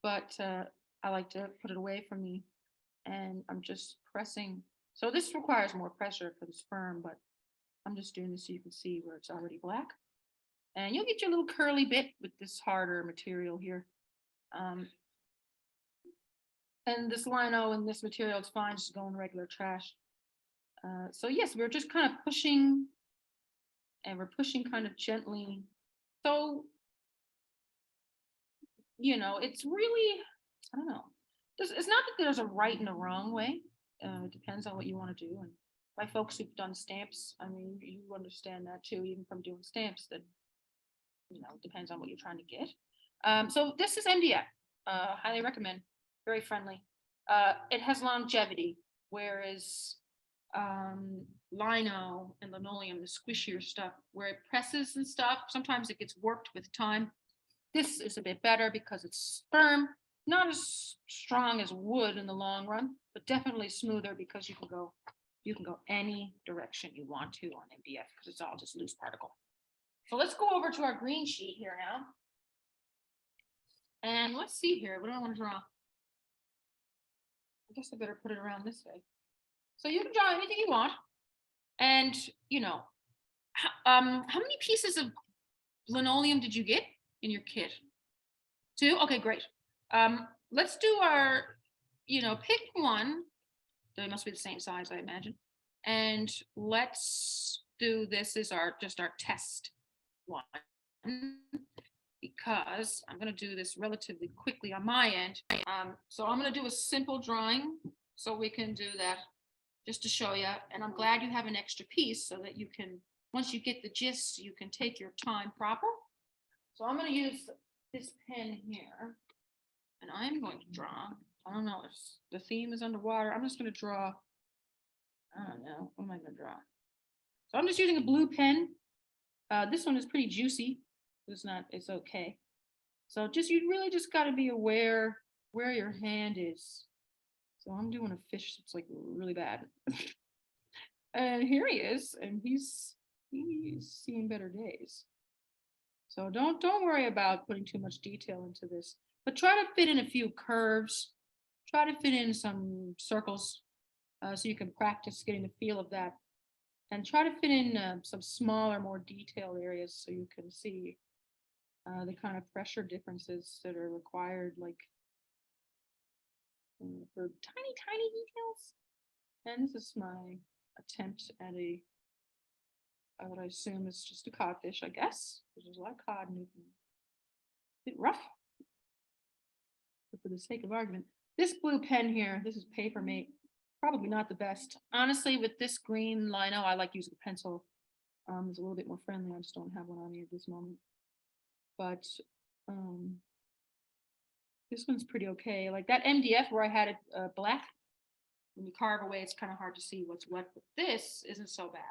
But I like to put it away from me. And I'm just pressing. So this requires more pressure for this firm, but I'm just doing this so you can see where it's already black. And you'll get your little curly bit with this harder material here. And this lino and this material is fine, just go in regular trash. So yes, we're just kind of pushing, and we're pushing kind of gently. So, it's really, I don't know. It's not that there's a right and a wrong way. It depends on what you want to do. And by folks who've done stamps, I mean, you understand that too, even from doing stamps, that, depends on what you're trying to get. So this is MDF, highly recommend, very friendly. It has longevity, whereas lino and linoleum, the squishier stuff, where it presses and stuff, sometimes it gets warped with time. This is a bit better because it's firm, not as strong as wood in the long run, but definitely smoother because you can go any direction you want to on MDF because it's all just loose particle. So let's go over to our green sheet here now. And let's see here, what do I want to draw? I guess I better put it around this way. So you can draw anything you want. And, how many pieces of linoleum did you get in your kit? 2? Okay, great. Let's do our, pick one. They must be the same size, I imagine. And let's do this as our test one, because I'm going to do this relatively quickly on my end. So I'm going to do a simple drawing so we can do that just to show you. And I'm glad you have an extra piece so that you can, once you get the gist, you can take your time proper. So I'm going to use this pen here and I'm going to draw. I don't know if the theme is underwater. I'm just going to draw. I don't know. What am I going to draw? So I'm just using a blue pen. This one is pretty juicy. It's okay. So you really just got to be aware where your hand is. So I'm doing a fish that's like really bad. And here he is, and he's seen better days. So don't worry about putting too much detail into this, but try to fit in a few curves. Try to fit in some circles so you can practice getting the feel of that. And try to fit in some smaller, more detailed areas so you can see the kind of pressure differences that are required, like for tiny details. And this is my attempt at what I assume is just a codfish, I guess. There's a lot of cod in it. A bit rough. But for the sake of argument, this blue pen here, this is Paper Mate. Probably not the best. Honestly, with this green Lino, I like using a pencil. It's a little bit more friendly. I just don't have one on me at this moment. But this one's pretty okay. Like that MDF where I had it black, when you carve away, it's kind of hard to see what's what. But this isn't so bad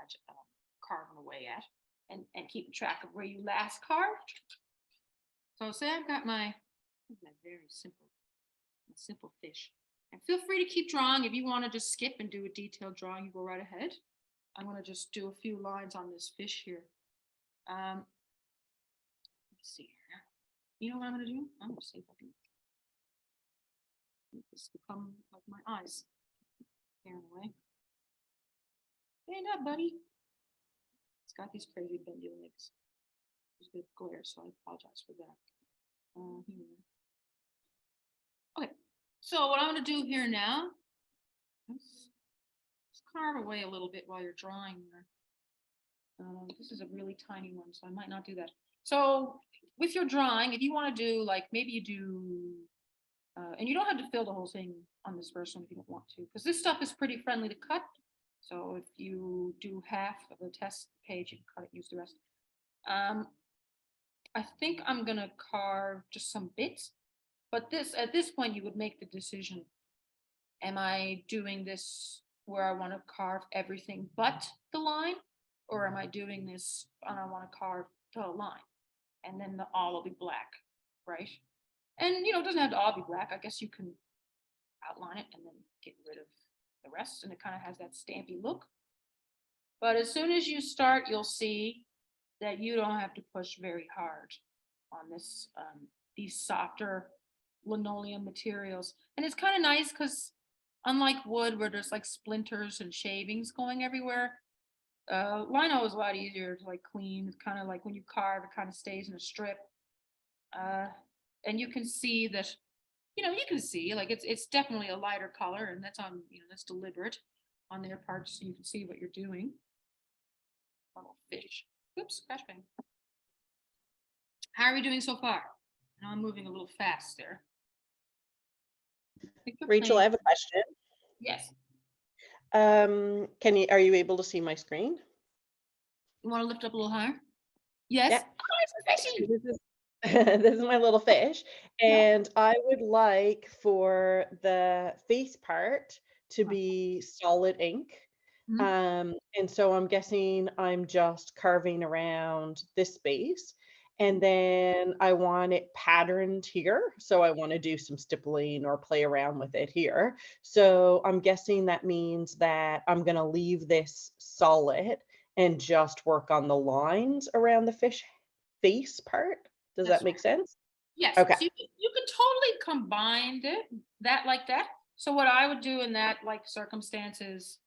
carving away at and keeping track of where you last carved. So say I've got my very simple fish. And feel free to keep drawing. If you want to just skip and do a detailed drawing, you go right ahead. I'm going to just do a few lines on this fish here. Let's see here. You know what I'm going to do? I'm going to see if I can make this become like my eyes. There in the way. Stand up, buddy. It's got these crazy bendy legs. There's a bit of glare, so I apologize for that. Here. Okay. So what I'm going to do here now, let's carve away a little bit while you're drawing there. This is a really tiny one, so I might not do that. So with your drawing, if you want to do like, maybe you do, and you don't have to fill the whole thing on this first one if you don't want to, because this stuff is pretty friendly to cut. So if you do half of the test page, you can cut it, use the rest. I think I'm going to carve just some bits. But at this point, you would make the decision. Am I doing this where I want to carve everything but the line? Or am I doing this and I want to carve the line? And then all will be black, right? And, it doesn't have to all be black. I guess you can outline it and then get rid of the rest. And it kind of has that stampy look. But as soon as you start, you'll see that you don't have to push very hard on this, these softer linoleum materials. And it's kind of nice because unlike wood where there's like splinters and shavings going everywhere, lino is a lot easier to like clean. It's kind of like when you carve, it kind of stays in a strip. And you can see that, you can see like it's definitely a lighter color, and that's on, that's deliberate on their part, so you can see what you're doing. Little fish. Oops, crash bang. How are we doing so far? I know I'm moving a little fast there. Rachel, I have a question. Yes. Are you able to see my screen? You want to lift up a little higher? Yes. Yeah. Oh, it's a fishy. This is my little fish, and I would like for the face part to be solid ink. And so I'm guessing I'm just carving around this space, and then I want it patterned here. So I want to do some stippling or play around with it here. So I'm guessing that means that I'm going to leave this solid and just work on the lines around the fish face part. Does that make sense? Yes. Okay. So you can totally combine that like that. So what I would do in that like circumstance is,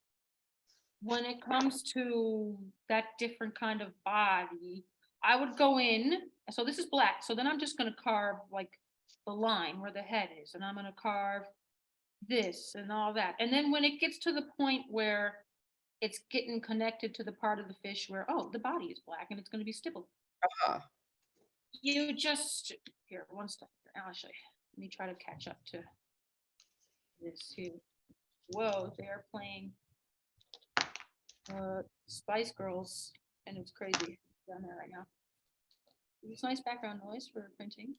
when it comes to that different kind of body, I would go in. So this is black. So then I'm just going to carve like the line where the head is, and I'm going to carve this and all that. And then when it gets to the point where it's getting connected to the part of the fish where, oh, the body is black and it's going to be stippled. You just, here, one step. I'll show you. Let me try to catch up to this here. Whoa, they're playing Spice Girls, and it's crazy down there right now. It's nice background noise for printing.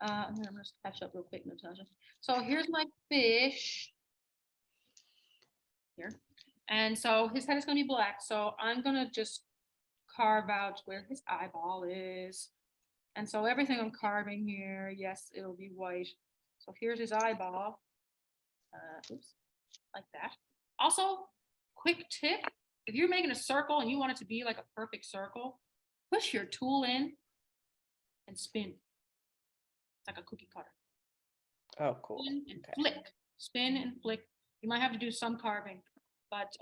I'm gonna just catch up real quick, Natasha. So here's my fish here, and so his head is gonna be black. So I'm gonna just carve out where his eyeball is, and so everything I'm carving here, yes, it'll be white. So here's his eyeball. Oops, like that. Also, quick tip. If you're making a circle and you want it to be like a perfect circle, push your tool in and spin. It's like a cookie cutter. Oh, cool. Spin and Okay. flick, spin and flick. You might have to do some carving, but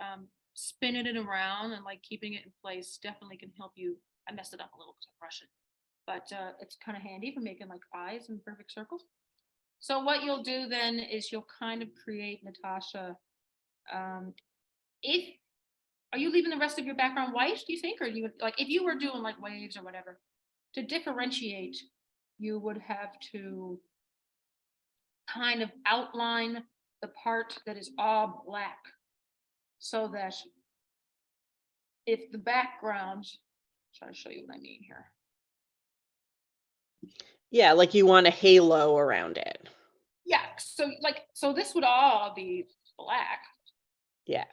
spinning it around and like keeping it in place definitely can help you. I messed it up a little because I brushed it, but it's kind of handy for making like eyes and perfect circles. So what you'll do then is you'll kind of create, Natasha, if, are you leaving the rest of your background white, do you think? Or you would, like, if you were doing like waves or whatever, to differentiate, you would have to kind of outline the part that is all black so that if the background, try to show you what I mean here. Yeah, like you want a halo around it. Yeah, so like, so this would all be black. Yeah.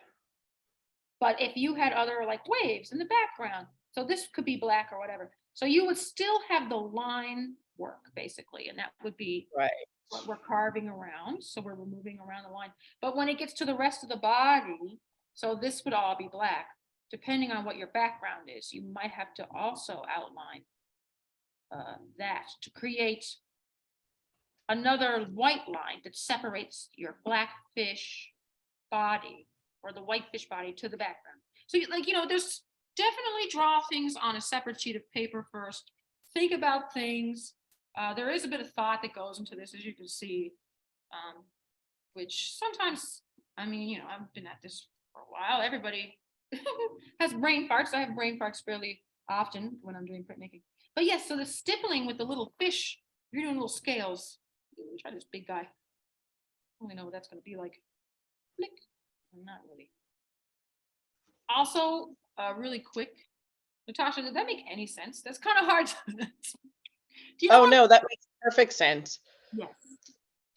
But if you had other like waves in the background, so this could be black or whatever. So you would still have the line work basically, and that would be Right. what we're carving around. So we're moving around the line. But when it gets to the rest of the body, so this would all be black. Depending on what your background is, you might have to also outline that to create another white line that separates your black fish body or the white fish body to the background. So like, you know, there's definitely draw things on a separate sheet of paper first. Think about things. There is a bit of thought that goes into this, as you can see, which sometimes, I mean, you know, I've been at this for a while. Everybody has brain farts. I have brain farts fairly often when I'm doing printmaking. But yes, so the stippling with the little fish, you're doing little scales. Let me try this big guy. I don't really know what that's going to be like. Flick. Not really. Also, really quick, Natasha, did that make any sense? That's kind of hard. Do you know Oh, what- no, that makes perfect sense. Yes.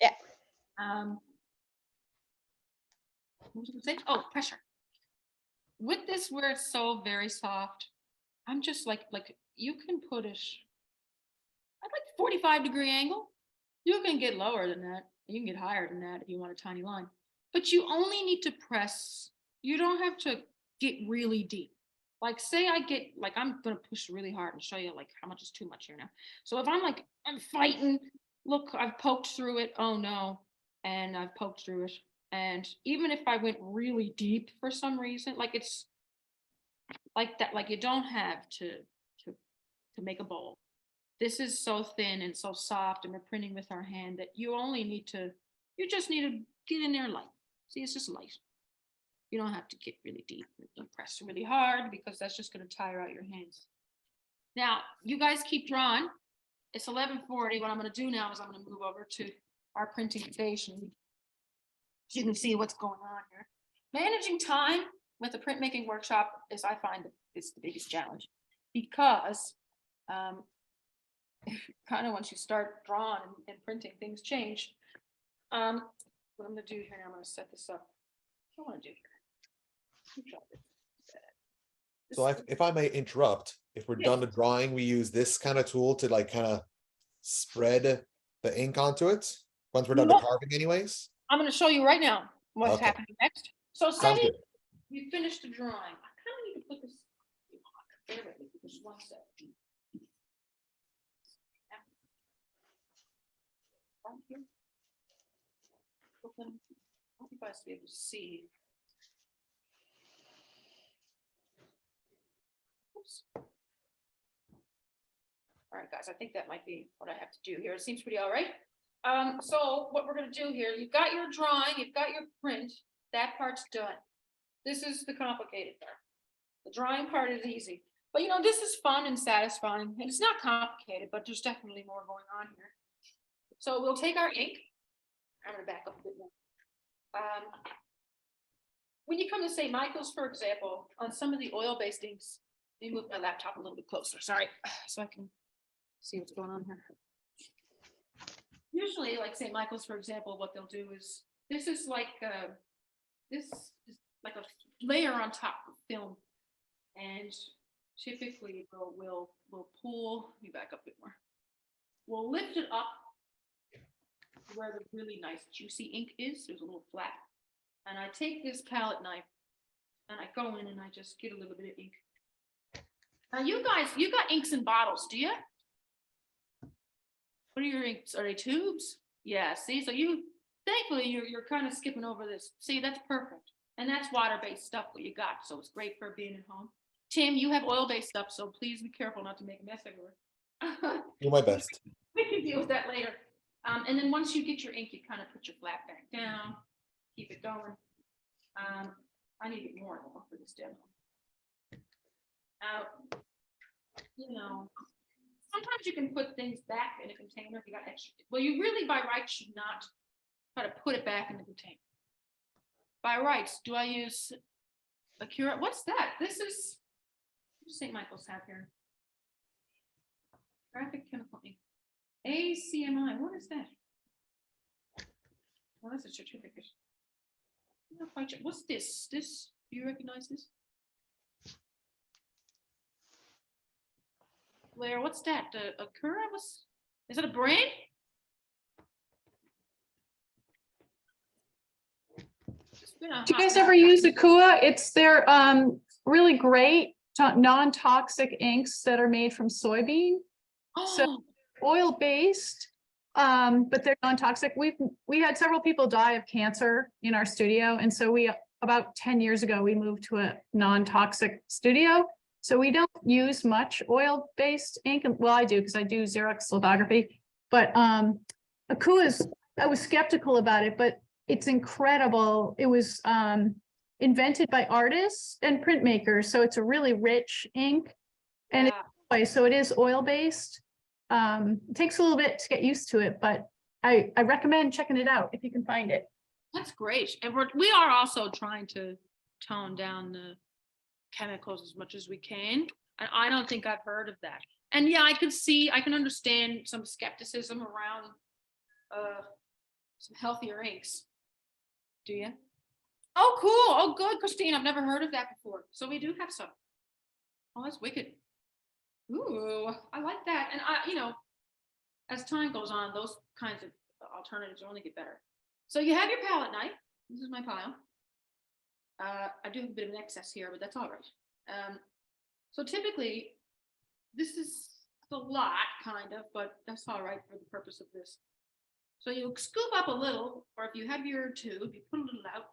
Yeah. What was I gonna say? Oh, pressure. With this where it's so very soft, I'm just like you can put it at like 45-degree angle. You can get lower than that. You can get higher than that if you want a tiny line. But you only need to press. You don't have to get really deep. Like say I get, like I'm gonna push really hard and show you like how much is too much here now. So if I'm like, I'm fighting, look, I've poked through it, oh no, and I've poked through it. And even if I went really deep for some reason, like it's like that, like you don't have to make a bowl. This is so thin and so soft, and we're printing with our hand that you only need to, you just need to get in there light. See, it's just light. You don't have to get really deep and press really hard because that's just going to tire out your hands. Now, you guys keep drawing. It's 11:40. What I'm going to do now is I'm going to move over to our printing station. So you can see what's going on here. Managing time with the printmaking workshop is, I find, it's the biggest challenge because kind of once you start drawing and printing, things change. What I'm going to do here now, I'm going to set this up. What do I want to do here? So if I may interrupt, if we're Yes. done the drawing, we use this kind of tool to like kind of spread the ink onto it once we're done the Nope. carving anyways. I'm going to show you right now what's Okay. happening next. So Sounds say good. you finish the drawing. I kind of need to put this. Bear with me, just one sec. Right here. Open. I hope you guys will be able to see. Oops. All right, guys, I think that might be what I have to do here. It seems pretty all right. So what we're gonna do here, you've got your drawing, you've got your print, that part's done. This is the complicated part. The drawing part is easy, but you know, this is fun and satisfying, and it's not complicated, but there's definitely more going on here. So we'll take our ink. I'm gonna back up a bit more. When you come to St. Michael's, for example, on some of the oil-based inks, let me move my laptop a little bit closer, sorry, so I can see what's going on here. Usually, like St. Michael's, for example, what they'll do is, this is like a layer on top of film. And typically we'll pull, let me back up a bit more. We'll lift it up where the really nice juicy ink is. There's a little flap. And I take this palette knife and I go in and I just get a little bit of ink. Now you guys, you got inks in bottles, do you? What are your inks? Are they tubes? Yeah, see, so thankfully, you're kind of skipping over this. See, that's perfect. And that's water-based stuff what you got, so it's great for being at home. Tim, you have oil-based stuff, so please be careful not to make a mess everywhere. Do my best. We can deal with that later. And then once you get your ink, you kind of put your flat back down, keep it going. I need to get more though for this demo. Sometimes you can put things back in a container if you got extra. Well, you really by rights should not try to put it back in the container. By rights, do I use a cure? What's that? This is St. Michael's have here. Graphic chemical ink. ACMI, what is that? Well, that's a certificate. I'm not quite sure. What's this? Do you recognize this? Blair, what's that? A Cura? Is it a brand? Do you guys ever use Akua? It's their really great non-toxic inks that are made from soybean. So oil-based, but they're non-toxic. We had several people die of cancer in our studio, and so about 10 years ago we moved to a non-toxic studio. So we don't use much oil-based ink. Well, I do because I do Xerox lithography, but Akua I was skeptical about it, but it's incredible. It was invented by artists and printmakers, so it's a really rich ink, and so it is oil-based. It takes a little bit to get used to it, but I recommend checking it out if you can find it. That's great. And we are also trying to tone down the chemicals as much as we can. And I don't think I've heard of that. And yeah, I can understand some skepticism around some healthier inks. Do you? Oh, cool. Oh, good, Christine. I've never heard of that before. So we do have some. Oh, that's wicked. Ooh, I like that. And as time goes on, those kinds of alternatives only get better. So you have your palette knife. This is my pile. I do have a bit of an excess here, but that's all right. So typically, this is a lot, kind of, but that's all right for the purpose of this. So you scoop up a little, or if you have your tube, you put a little out.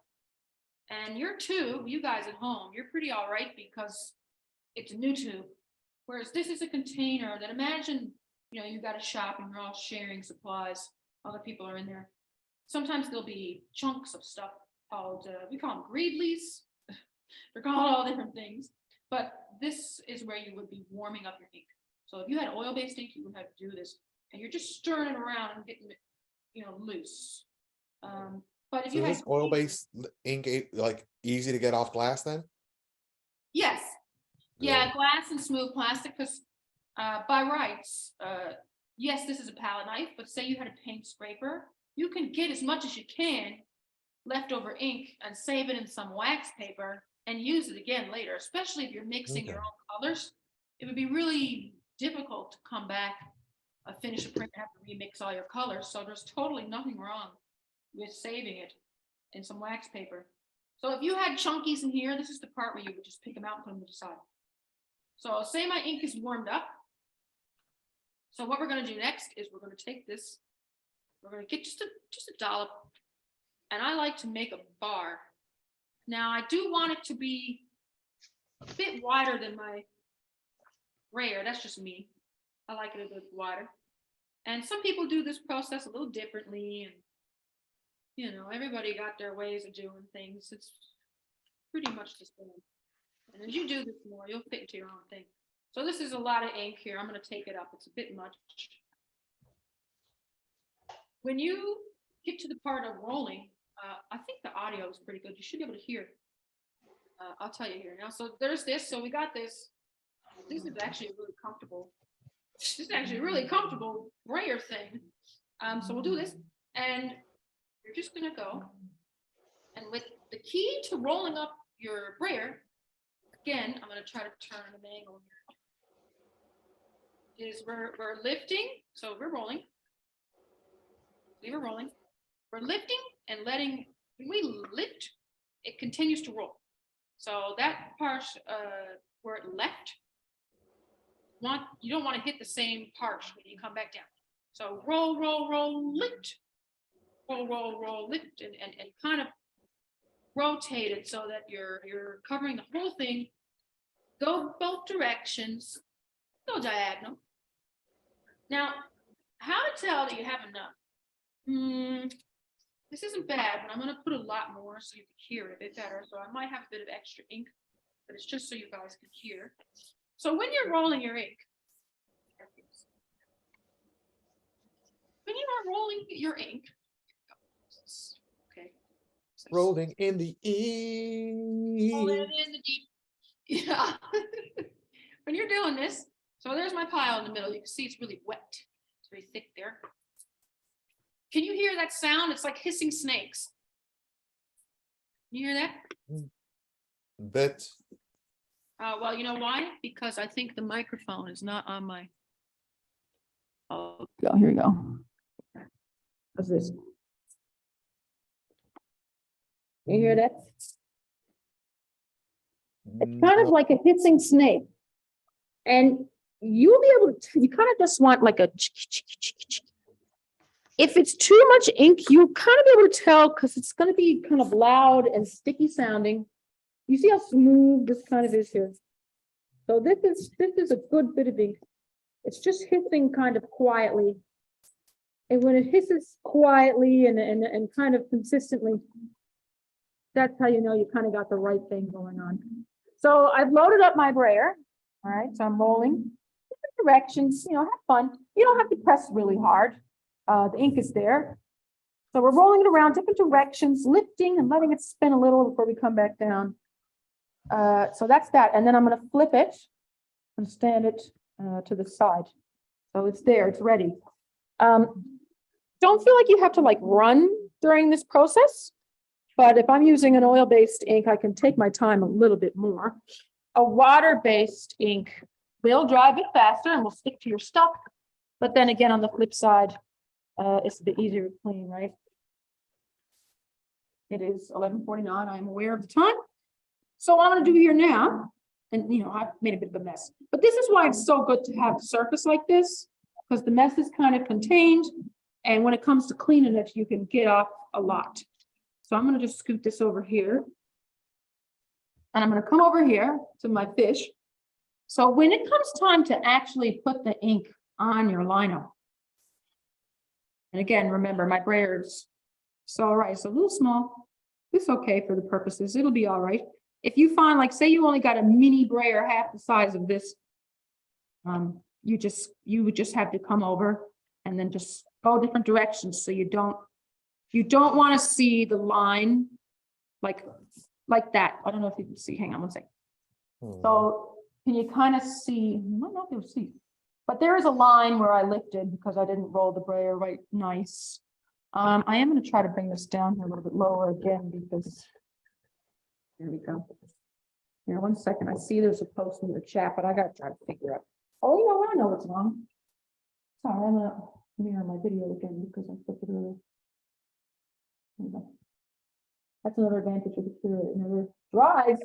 And your tube, you guys at home, you're pretty all right because it's a new tube. Whereas this is a container that imagine, you got a shop and you're all sharing supplies. Other people are in there. Sometimes there'll be chunks of stuff called, we call them greedlies. They're called all different things. But this is where you would be warming up your ink. So if you had oil-based ink, you would have to do this. And you're just stirring it around and getting it, loose. But if you had oil-based ink like easy to get off glass then? Yes. Yeah, glass and smooth plastic, because by rights, yes, this is a palette knife, but say you had a paint scraper, you can get as much as you can leftover ink and save it in some wax paper and use it again later, especially if you're mixing your own colors. It would be really difficult to come back, finish a print, and have to remix all your colors. So there's totally nothing wrong with saving it in some wax paper. So if you had chunkies in here, this is the part where you would just pick them out and put them to the side. So say my ink is warmed up. So what we're going to do next is we're going to take this, we're going to get just a dollop, and I like to make a bar. Now I do want it to be a bit wider than my brayer. That's just me. I like it a bit wider. And some people do this process a little differently, and everybody got their ways of doing things. It's pretty much the same. And as you do this more, you'll fit into your own thing. So this is a lot of ink here. I'm going to take it up. It's a bit much. When you get to the part of rolling, I think the audio is pretty good. You should be able to hear. I'll tell you here now. So there's this. So we got this. This is actually really comfortable. This is actually a really comfortable brayer thing. So we'll do this. And you're just going to go. And with the key to rolling up your brayer, again, I'm going to try to turn an angle here. Is we're lifting, so we're rolling. We're rolling. We're lifting and letting, when we lift, it continues to roll. So that part where it left, you don't want to hit the same part when you come back down. So roll, roll, roll, lift. Roll, roll, roll, lift, and kind of rotate it so that you're covering the whole thing. Go both directions. Go diagonal. Now, how to tell that you have enough? This isn't bad, but I'm going to put a lot more so you can hear it a bit better. So I might have a bit of extra ink, but it's just so you guys can hear. So when you're rolling your ink, okay. Rolling in the ink. Rolling in the deep. Yeah. When you're doing this, so there's my pile in the middle. You can see it's really wet. It's very thick there. Can you hear that sound? It's like hissing snakes. Can you hear that? Bet. Well, you know why? Because I think the microphone is not on my. Oh, here we go. What's this? You hear that? It's kind of like a hissing snake. And you'll be able to, you kind of just want like a. If it's too much ink, you'll kind of be able to tell because it's going to be kind of loud and sticky sounding. You see how smooth this kind of is here. So this is a good bit of ink. It's just hissing kind of quietly. And when it hisses quietly and kind of consistently, that's how you know you kind of got the right thing going on. So I've loaded up my brayer. All right, so I'm rolling different directions, have fun. You don't have to press really hard. The ink is there. So we're rolling it around different directions, lifting and letting it spin a little before we come back down. So that's that. And then I'm going to flip it and stand it to the side. So it's there, it's ready. Don't feel like you have to run during this process. But if I'm using an oil-based ink, I can take my time a little bit more. A water-based ink will dry a bit faster and will stick to your stuff. But then again, on the flip side, it's a bit easier to clean, right? It is 11:49. I'm aware of the time. So what I'm going to do here now, and I've made a bit of a mess, but this is why it's so good to have a surface like this, because the mess is kind of contained. And when it comes to cleaning it, you can get off a lot. So I'm going to just scoot this over here. And I'm going to come over here to my fish. So when it comes time to actually put the ink on your lino, and again, remember my brayers, so all right, so a little small. It's okay for the purposes. It'll be all right. If you find, say you only got a mini brayer half the size of this, you would just have to come over and then just go different directions. So you don't want to see the line like that. I don't know if you can see. Hang on one second. So can you kind of see? You might not be able to see, but there is a line where I lifted because I didn't roll the brayer right nice. I am going to try to bring this down here a little bit lower again because there we go. Here, 1 second. I see there's a post in the chat, but I got to try to figure out. Oh, you know what? I know what's wrong. Sorry, I'm going to mirror my video again because I flipped it earlier. That's another advantage of the Cura. It never dries.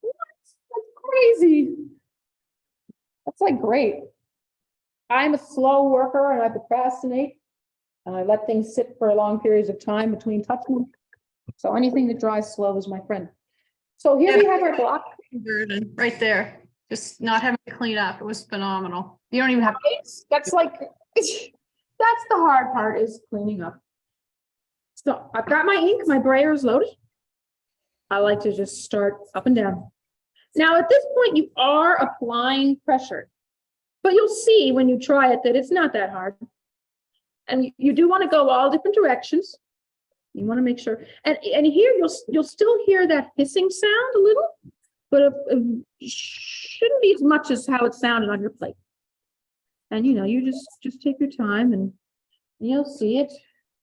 What? That's crazy. That's great. I'm a slow worker and I procrastinate. And I let things sit for long periods of time between touching them. So anything that dries slow is my friend. So here we have our block. Version right there. Just not having to clean up. It was phenomenal. You don't even have. That's that's the hard part is cleaning up. So I've got my ink, my brayer is loaded. I like to just start up and down. Now at this point you are applying pressure, but you'll see when you try it that it's not that hard. And you do want to go all different directions. You want to make sure, and here you'll still hear that hissing sound a little, but it shouldn't be as much as how it sounded on your plate. And you just take your time and you'll see it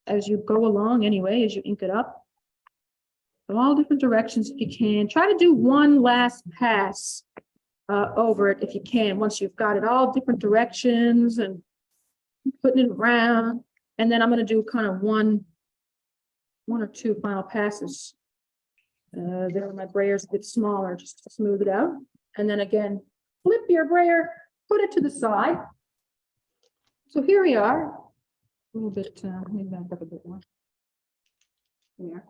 as you go along anyway, as you ink it up. Go all different directions if you can. Try to do one last pass over it if you can, once you've got it all different directions and putting it around. And then I'm going to do kind of one or two final passes. There my brayer's a bit smaller just to smooth it out. And then again, flip your brayer, put it to the side. So here we are. little bit, maybe back up a bit more. There.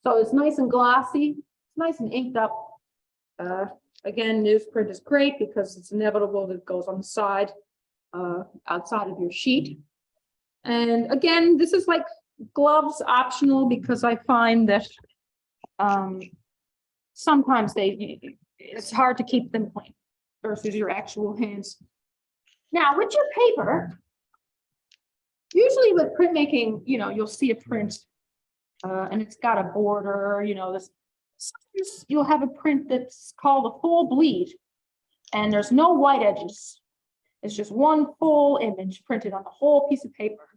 So it's nice and glossy, it's nice and inked up. Again, newsprint is great because it's inevitable that it goes on the side, outside of your sheet. And again, this is like gloves optional because I find that sometimes it's hard to keep them clean versus your actual hands. Now with your paper, usually with printmaking, you'll see a print and it's got a border, sometimes you'll have a print that's called a full bleed and there's no white edges. It's just one full image printed on the whole piece of paper.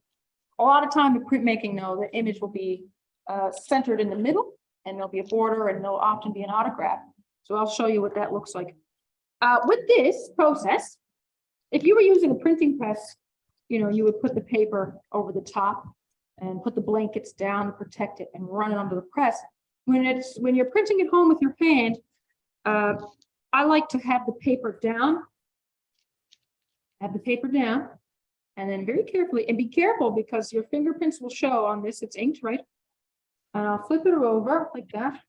A lot of time with printmaking, though, the image will be centered in the middle and there'll be a border and there'll often be an autograph. So I'll show you what that looks like. With this process, if you were using a printing press, you would put the paper over the top and put the blankets down to protect it and run it under the press. When you're printing at home with your hand, I like to have the paper down. Have the paper down, and then very carefully, and be careful because your fingerprints will show on this. It's inked, right? And I'll flip it over like that,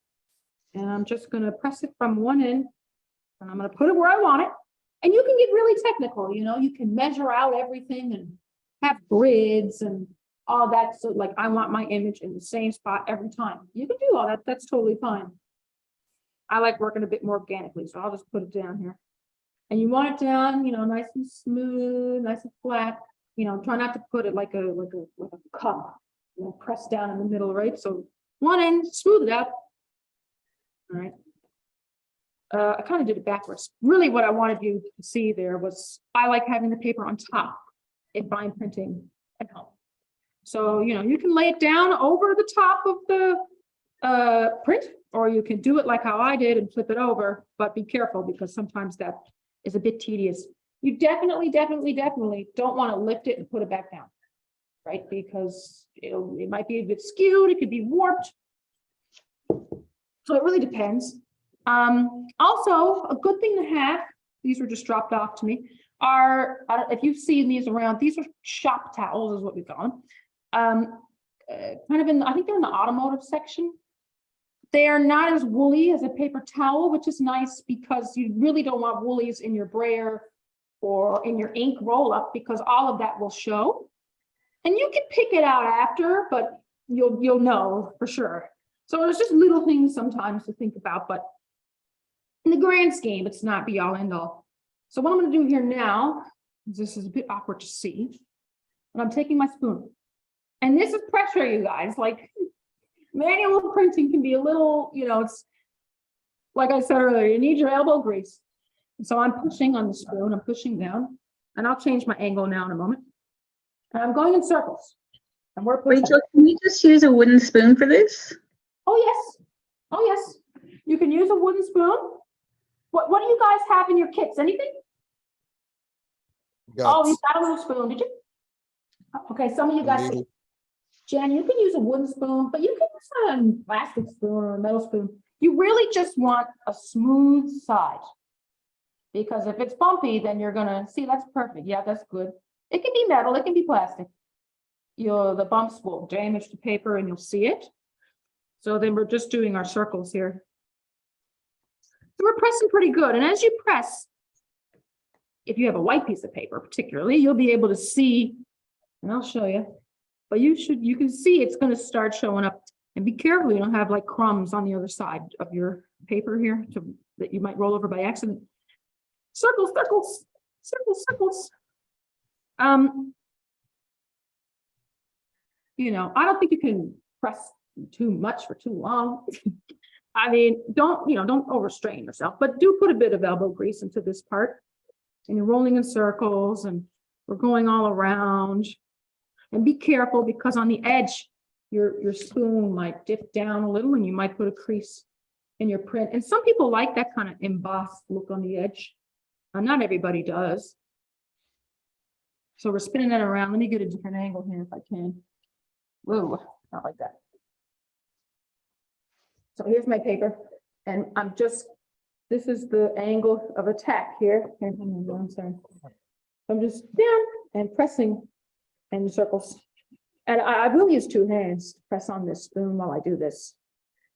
and I'm just going to press it from one end, and I'm going to put it where I want it. And you can get really technical, you can measure out everything and have grids and all that. So like, I want my image in the same spot every time. You can do all that. That's totally fine. I like working a bit more organically, so I'll just put it down here. And you want it down, nice and smooth, nice and flat. Try not to put it like a cup, press down in the middle, right? So one end, smooth it out. All right. I kind of did it backwards. Really what I wanted you to see there was I like having the paper on top if I'm printing at home. So, you can lay it down over the top of the print, or you can do it like how I did and flip it over, but be careful because sometimes that is a bit tedious. You definitely don't want to lift it and put it back down, right? Because it might be a bit skewed, it could be warped. So it really depends. Also, a good thing to have, these were just dropped off to me, are, if you've seen these around, these are shop towels is what we call them. Kind of I think they're in the automotive section. They are not as woolly as a paper towel, which is nice because you really don't want woolies in your brayer or in your ink roll up because all of that will show. And you can pick it out after, but you'll know for sure. So there's just little things sometimes to think about, but in the grand scheme, it's not be all end all. So what I'm going to do here now, this is a bit awkward to see, but I'm taking my spoon. And this is pressure, you guys, like manual printing can be a little, it's like I said earlier, you need your elbow grease. And so I'm pushing on the spoon, I'm pushing down, and I'll change my angle now in a moment. And I'm going in circles. And we're pushing. Rachel, can you just use a wooden spoon for this? Oh, yes. Oh, yes. You can use a wooden spoon. What do you guys have in your kits? Anything? Oh, you got a little spoon, did you? Okay, some of you guys. Jen, you can use a wooden spoon, but you can use a plastic spoon or a metal spoon. You really just want a smooth side. Because if it's bumpy, then you're gonna see that's perfect. Yeah, that's good. It can be metal, it can be plastic. The bumps will damage the paper and you'll see it. So then we're just doing our circles here. So we're pressing pretty good. And as you press, if you have a white piece of paper particularly, you'll be able to see, and I'll show you. But you can see it's going to start showing up, and be careful you don't have like crumbs on the other side of your paper here that you might roll over by accident. Circles, circles, circles, circles. I don't think you can press too much for too long. I mean, don't overstrain yourself, but do put a bit of elbow grease into this part, and you're rolling in circles, and we're going all around. And be careful because on the edge, your spoon might dip down a little and you might put a crease in your print. And some people like that kind of embossed look on the edge. Not everybody does. So we're spinning that around. Let me get a different angle here if I can. Whoa, not like that. So here's my paper. And this is the angle of attack here. I'm sorry. I'm just down and pressing. And circles. And I will use 2 hands to press on this spoon while I do this,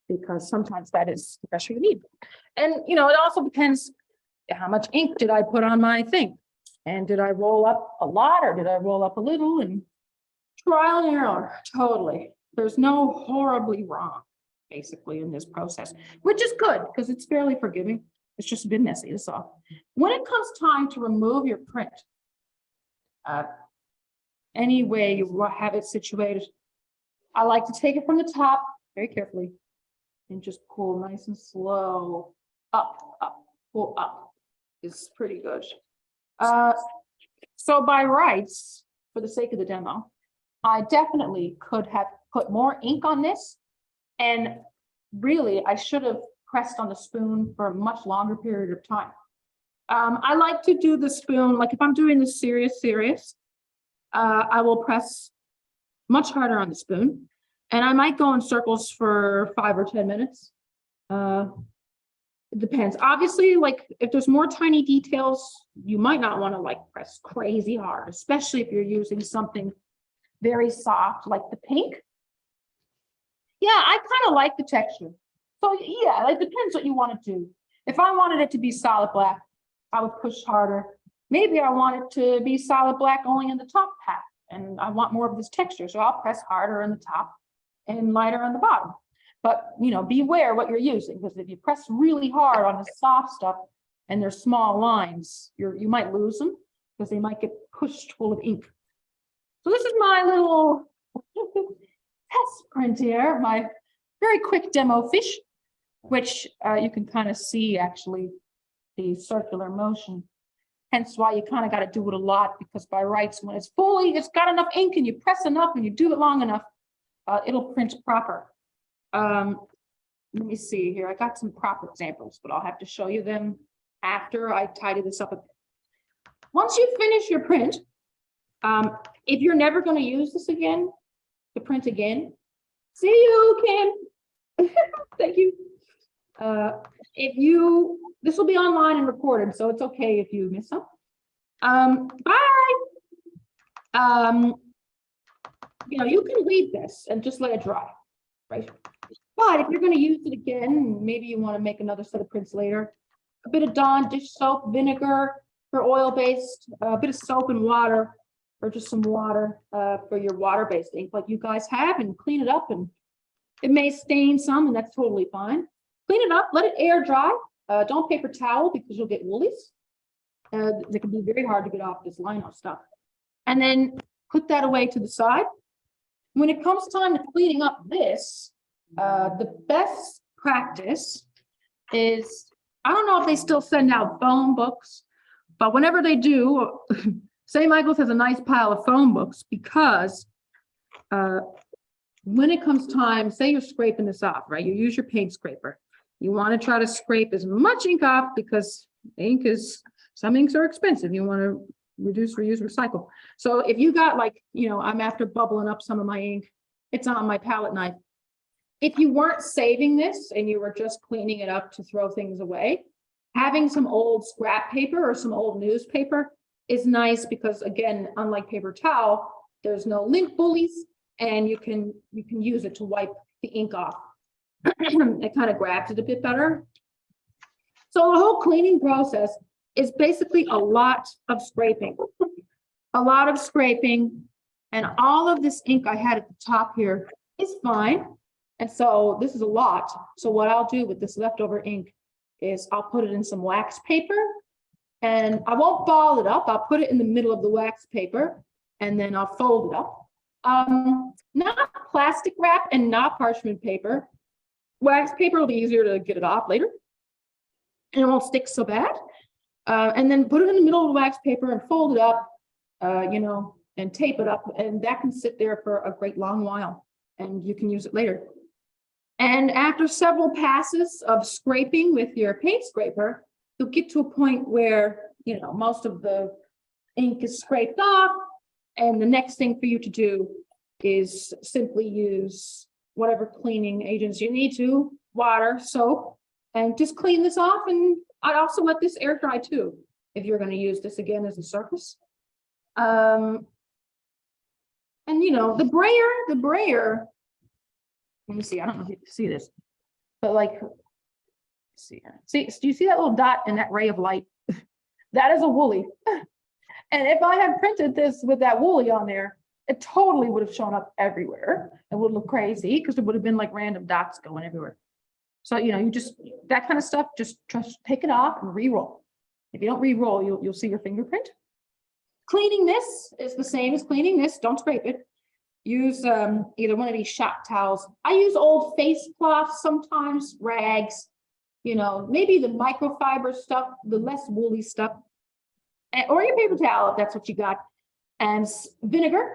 because sometimes that is the pressure you need. And, you know, it also depends how much ink did I put on my thing? And did I roll up a lot or did I roll up a little? And trial and error, totally. There's no horribly wrong, basically, in this process, which is good because it's fairly forgiving. It's just a bit messy, that's all. When it comes time to remove your print, any way you have it situated, I like to take it from the top very carefully and just pull nice and slow up, pull up is pretty good. So by rights, for the sake of the demo, I definitely could have put more ink on this, and really I should have pressed on the spoon for a much longer period of time. I like to do the spoon, like if I'm doing this serious, I will press much harder on the spoon, and I might go in circles for 5 or 10 minutes. It depends. Obviously, like if there's more tiny details, you might not want to like press crazy hard, especially if you're using something very soft like the pink. Yeah, I kind of like the texture. So yeah, it depends what you want to do. If I wanted it to be solid black, I would push harder. Maybe I want it to be solid black only in the top half, and I want more of this texture, so I'll press harder on the top and lighter on the bottom. But, you know, beware what you're using, because if you press really hard on the soft stuff and there's small lines, you might lose them because they might get pushed full of ink. So this is my little test print here, my very quick demo fish, which you can kind of see actually the circular motion. Hence why you kind of got to do it a lot, because by rights, when it's fully, it's got enough ink and you press enough and you do it long enough, it'll print proper. Let me see here. I got some proper examples, but I'll have to show you them after I tidy this up a bit. Once you finish your print, if you're never going to use this again, to print again, see you, Kim. Thank you. This will be online and recorded, so it's okay if you miss some. Bye. You know, you can leave this and just let it dry, right? But if you're going to use it again, maybe you want to make another set of prints later, a bit of Dawn dish soap, vinegar for oil-based, a bit of soap and water, or just some water for your water-based ink like you guys have, and clean it up. And it may stain some, and that's totally fine. Clean it up, let it air dry. Don't paper towel because you'll get woolies. They can be very hard to get off this Lino stuff. And then put that away to the side. When it comes time to cleaning up this, the best practice is, I don't know if they still send out phone books, but whenever they do, St. Michael's has a nice pile of phone books, because when it comes time, say you're scraping this off, right? You use your paint scraper. You want to try to scrape as much ink off, because some inks are expensive. You want to reduce, reuse, recycle. So if you got like, you know, I'm after bubbling up some of my ink, it's on my palette knife. If you weren't saving this and you were just cleaning it up to throw things away, having some old scrap paper or some old newspaper is nice, because again, unlike paper towel, there's no lint bullies, and you can use it to wipe the ink off. It kind of grabs it a bit better. So the whole cleaning process is basically a lot of scraping, and all of this ink I had at the top here is fine. And so this is a lot. So what I'll do with this leftover ink is I'll put it in some wax paper, and I won't ball it up. I'll put it in the middle of the wax paper, and then I'll fold it up. Not plastic wrap and not parchment paper. Wax paper will be easier to get it off later, and it won't stick so bad. And then put it in the middle of the wax paper and fold it up, you know, and tape it up, and that can sit there for a great long while, and you can use it later. And after several passes of scraping with your paint scraper, you'll get to a point where, you know, most of the ink is scraped off, and the next thing for you to do is simply use whatever cleaning agents you need to, water, soap, and just clean this off. And I'd also let this air dry too, if you're going to use this again as a surface. And And you know, the brayer, let me see, I don't know if you can see this, but like, see, do you see that little dot in that ray of light? That is a woolly. And if I had printed this with that woolly on there, it totally would have shown up everywhere. It would look crazy because it would have been like random dots going everywhere. So, you know, you just, that kind of stuff, just take it off and re-roll. If you don't re-roll, you'll see your fingerprint. Cleaning this is the same as cleaning this. Don't scrape it. Use either one of these shop towels. I use old face cloths, sometimes rags, you know, maybe the microfiber stuff, the less woolly stuff, or your paper towel if that's what you got. And vinegar,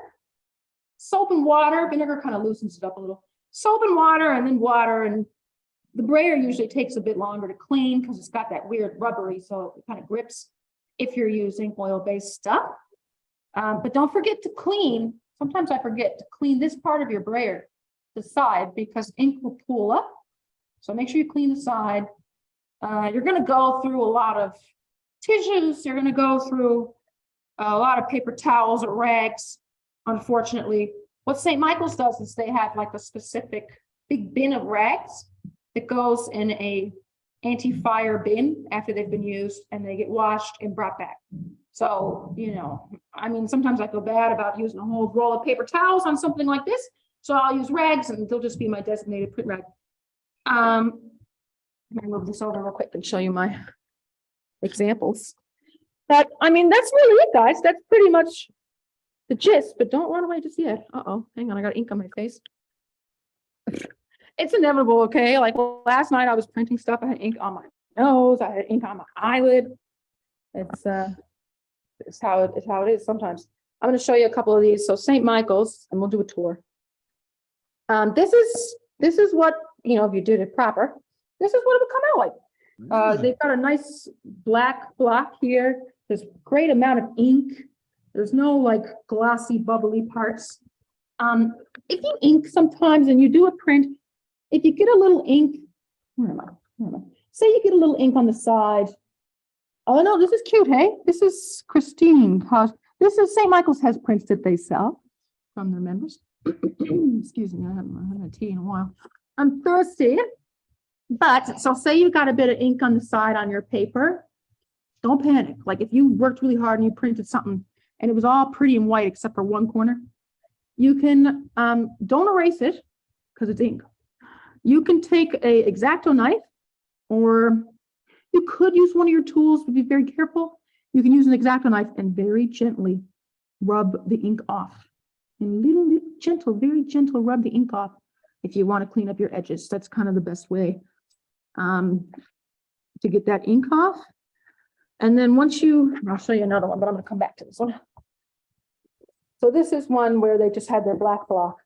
soap and water. Vinegar kind of loosens it up a little. Soap and water, and then water. And the brayer usually takes a bit longer to clean because it's got that weird rubbery, so it kind of grips if you're using oil-based stuff. But don't forget to clean. Sometimes I forget to clean this part of your brayer, the side, because ink will pool up. So make sure you clean the side. You're going to go through a lot of tissues. You're going to go through a lot of paper towels or rags. Unfortunately, what St. Michael's does is they have like a specific big bin of rags that goes in a anti-fire bin after they've been used, and they get washed and brought back. So, you know, I mean, sometimes I feel bad about using a whole roll of paper towels on something like this. So I'll use rags and they'll just be my designated print rag. Let me move this over real quick and show you my examples. But I mean, that's really it, guys. That's pretty much the gist, but don't run away just yet. Uh-oh, hang on, I got ink on my face. It's inevitable, okay? Like last night I was printing stuff. I had ink on my nose. I had ink on my eyelid. It's how it is sometimes. I'm going to show you a couple of these. So St. Michael's, and we'll do a tour. This is what, you know, if you did it proper, this is what it would come out like. They've got a nice black block here. There's a great amount of ink. There's no like glossy, bubbly parts. If you ink sometimes and you do a print, if you get a little ink, where am I? Say you get a little ink on the side. Oh no, this is cute, hey? This is Christine. This is St. Michael's has prints that they sell from their members. Excuse me, I haven't had tea in a while. I'm thirsty. But so say you got a bit of ink on the side on your paper. Don't panic. Like if you worked really hard and you printed something and it was all pretty and white except for one corner, you can don't erase it because it's ink. You can take a X-Acto knife, or you could use one of your tools, but be very careful. You can use an X-Acto knife and very gently rub the ink off. And little gentle, very gentle rub the ink off if you want to clean up your edges. That's kind of the best way to get that ink off. And then once I'll show you another one, but I'm going to come back to this one. So this is one where they just had their black block.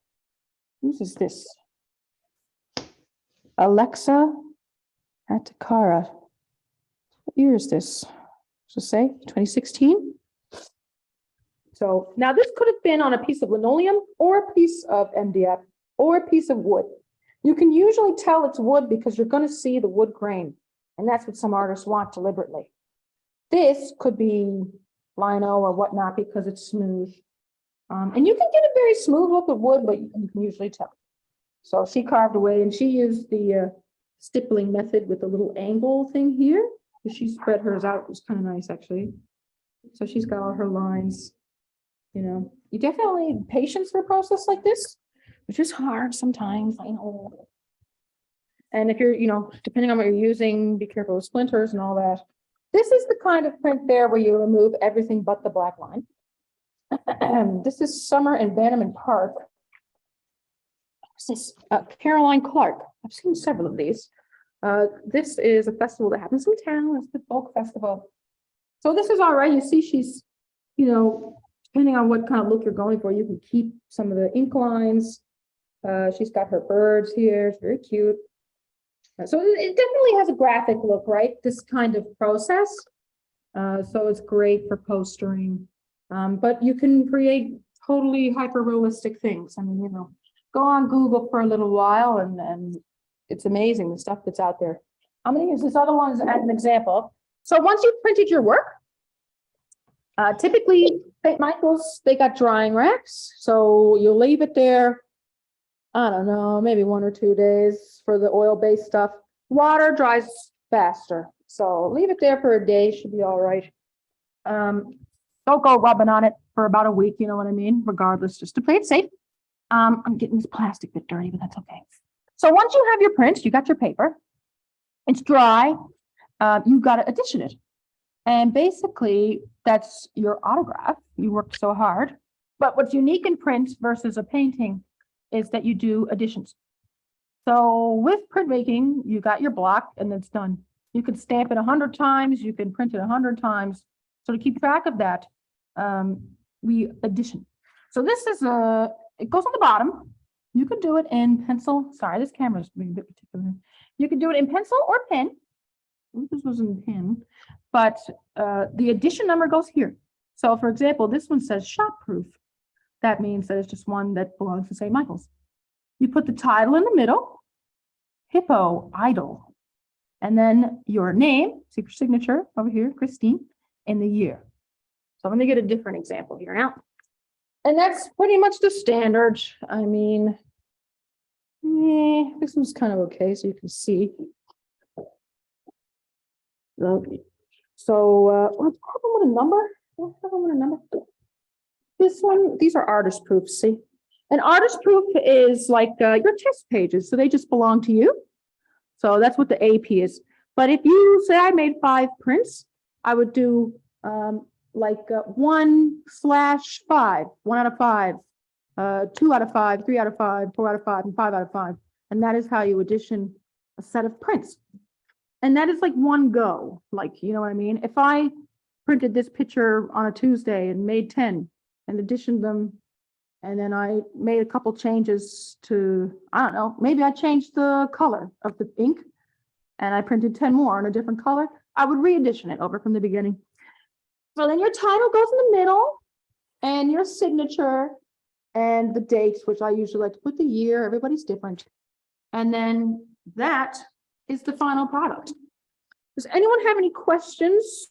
Whose is this? Alexa Atakara. What year is this? Does it say 2016? So now this could have been on a piece of linoleum or a piece of MDF or a piece of wood. You can usually tell it's wood because you're going to see the wood grain, and that's what some artists want deliberately. This could be lino or whatnot because it's smooth. And you can get a very smooth look of wood, but you can usually tell. So she carved away, and she used the stippling method with the little angle thing here. She spread hers out. It was kind of nice, actually. So she's got all her lines. You know, you definitely need patience for a process like this, which is hard sometimes, I know. And if you're, you know, depending on what you're using, be careful with splinters and all that. This is the kind of print there where you remove everything but the black line. This is Summer and Bannerman Park. This is Caroline Clark. I've seen several of these. This is a festival that happens in town. It's the folk festival. So this is all right. You see, she's, you know, depending on what kind of look you're going for, you can keep some of the ink lines. She's got her birds here. It's very cute. So it definitely has a graphic look, right? This kind of process. So it's great for postering. But you can create totally hyper realistic things. I mean, you know, go on Google for a little while and it's amazing the stuff that's out there. I'm going to use this other one as an example. So once you've printed your work, Typically, St. Michael's, they got drying racks, so you leave it there. I don't know, maybe 1 or 2 days for the oil-based stuff. Water dries faster, so leave it there for a day, should be all right. Don't go rubbing on it for about a week, you know what I mean? Regardless, just to play it safe. I'm getting this plastic bit dirty, but that's okay. So once you have your print, you got your paper, it's dry, you got to edition it. And basically, that's your autograph. You worked so hard. But what's unique in print versus a painting is that you do additions. So with printmaking, you got your block and it's done. You can stamp it 100 times, you can print it 100 times. So to keep track of that, we addition. So this is it goes on the bottom. You can do it in pencil. Sorry, this camera's being a bit particular. You can do it in pencil or pen. This was in pen, but the edition number goes here. So for example, this one says shop proof. That means that it's just one that belongs to St. Michael's. You put the title in the middle, Hippo Idol, and then your name, secret signature over here, Christine, and the year. So I'm going to get a different example here now. And that's pretty much the standard. I mean, this one's kind of okay, so you can see. So let's have them with a number. Let's have them with a number. This one, these are artist proofs, see? An artist proof is like your test pages, so they just belong to you. So that's what the AP is. But if you say I made 5 prints, I would do 1/5, 1 out of 5, 2 out of 5, 3 out of 5, 4 out of 5, and 5 out of 5. And that is how you edition a set of prints. And that is like one go, like, you know what I mean? If I printed this picture on a Tuesday and made 10 and editioned them, and then I made a couple changes to, I don't know, maybe I changed the color of the ink and I printed 10 more in a different color, I would re-edition it over from the beginning. So then your title goes in the middle and your signature and the dates, which I usually like to put the year, everybody's different. And then that is the final product. Does anyone have any questions?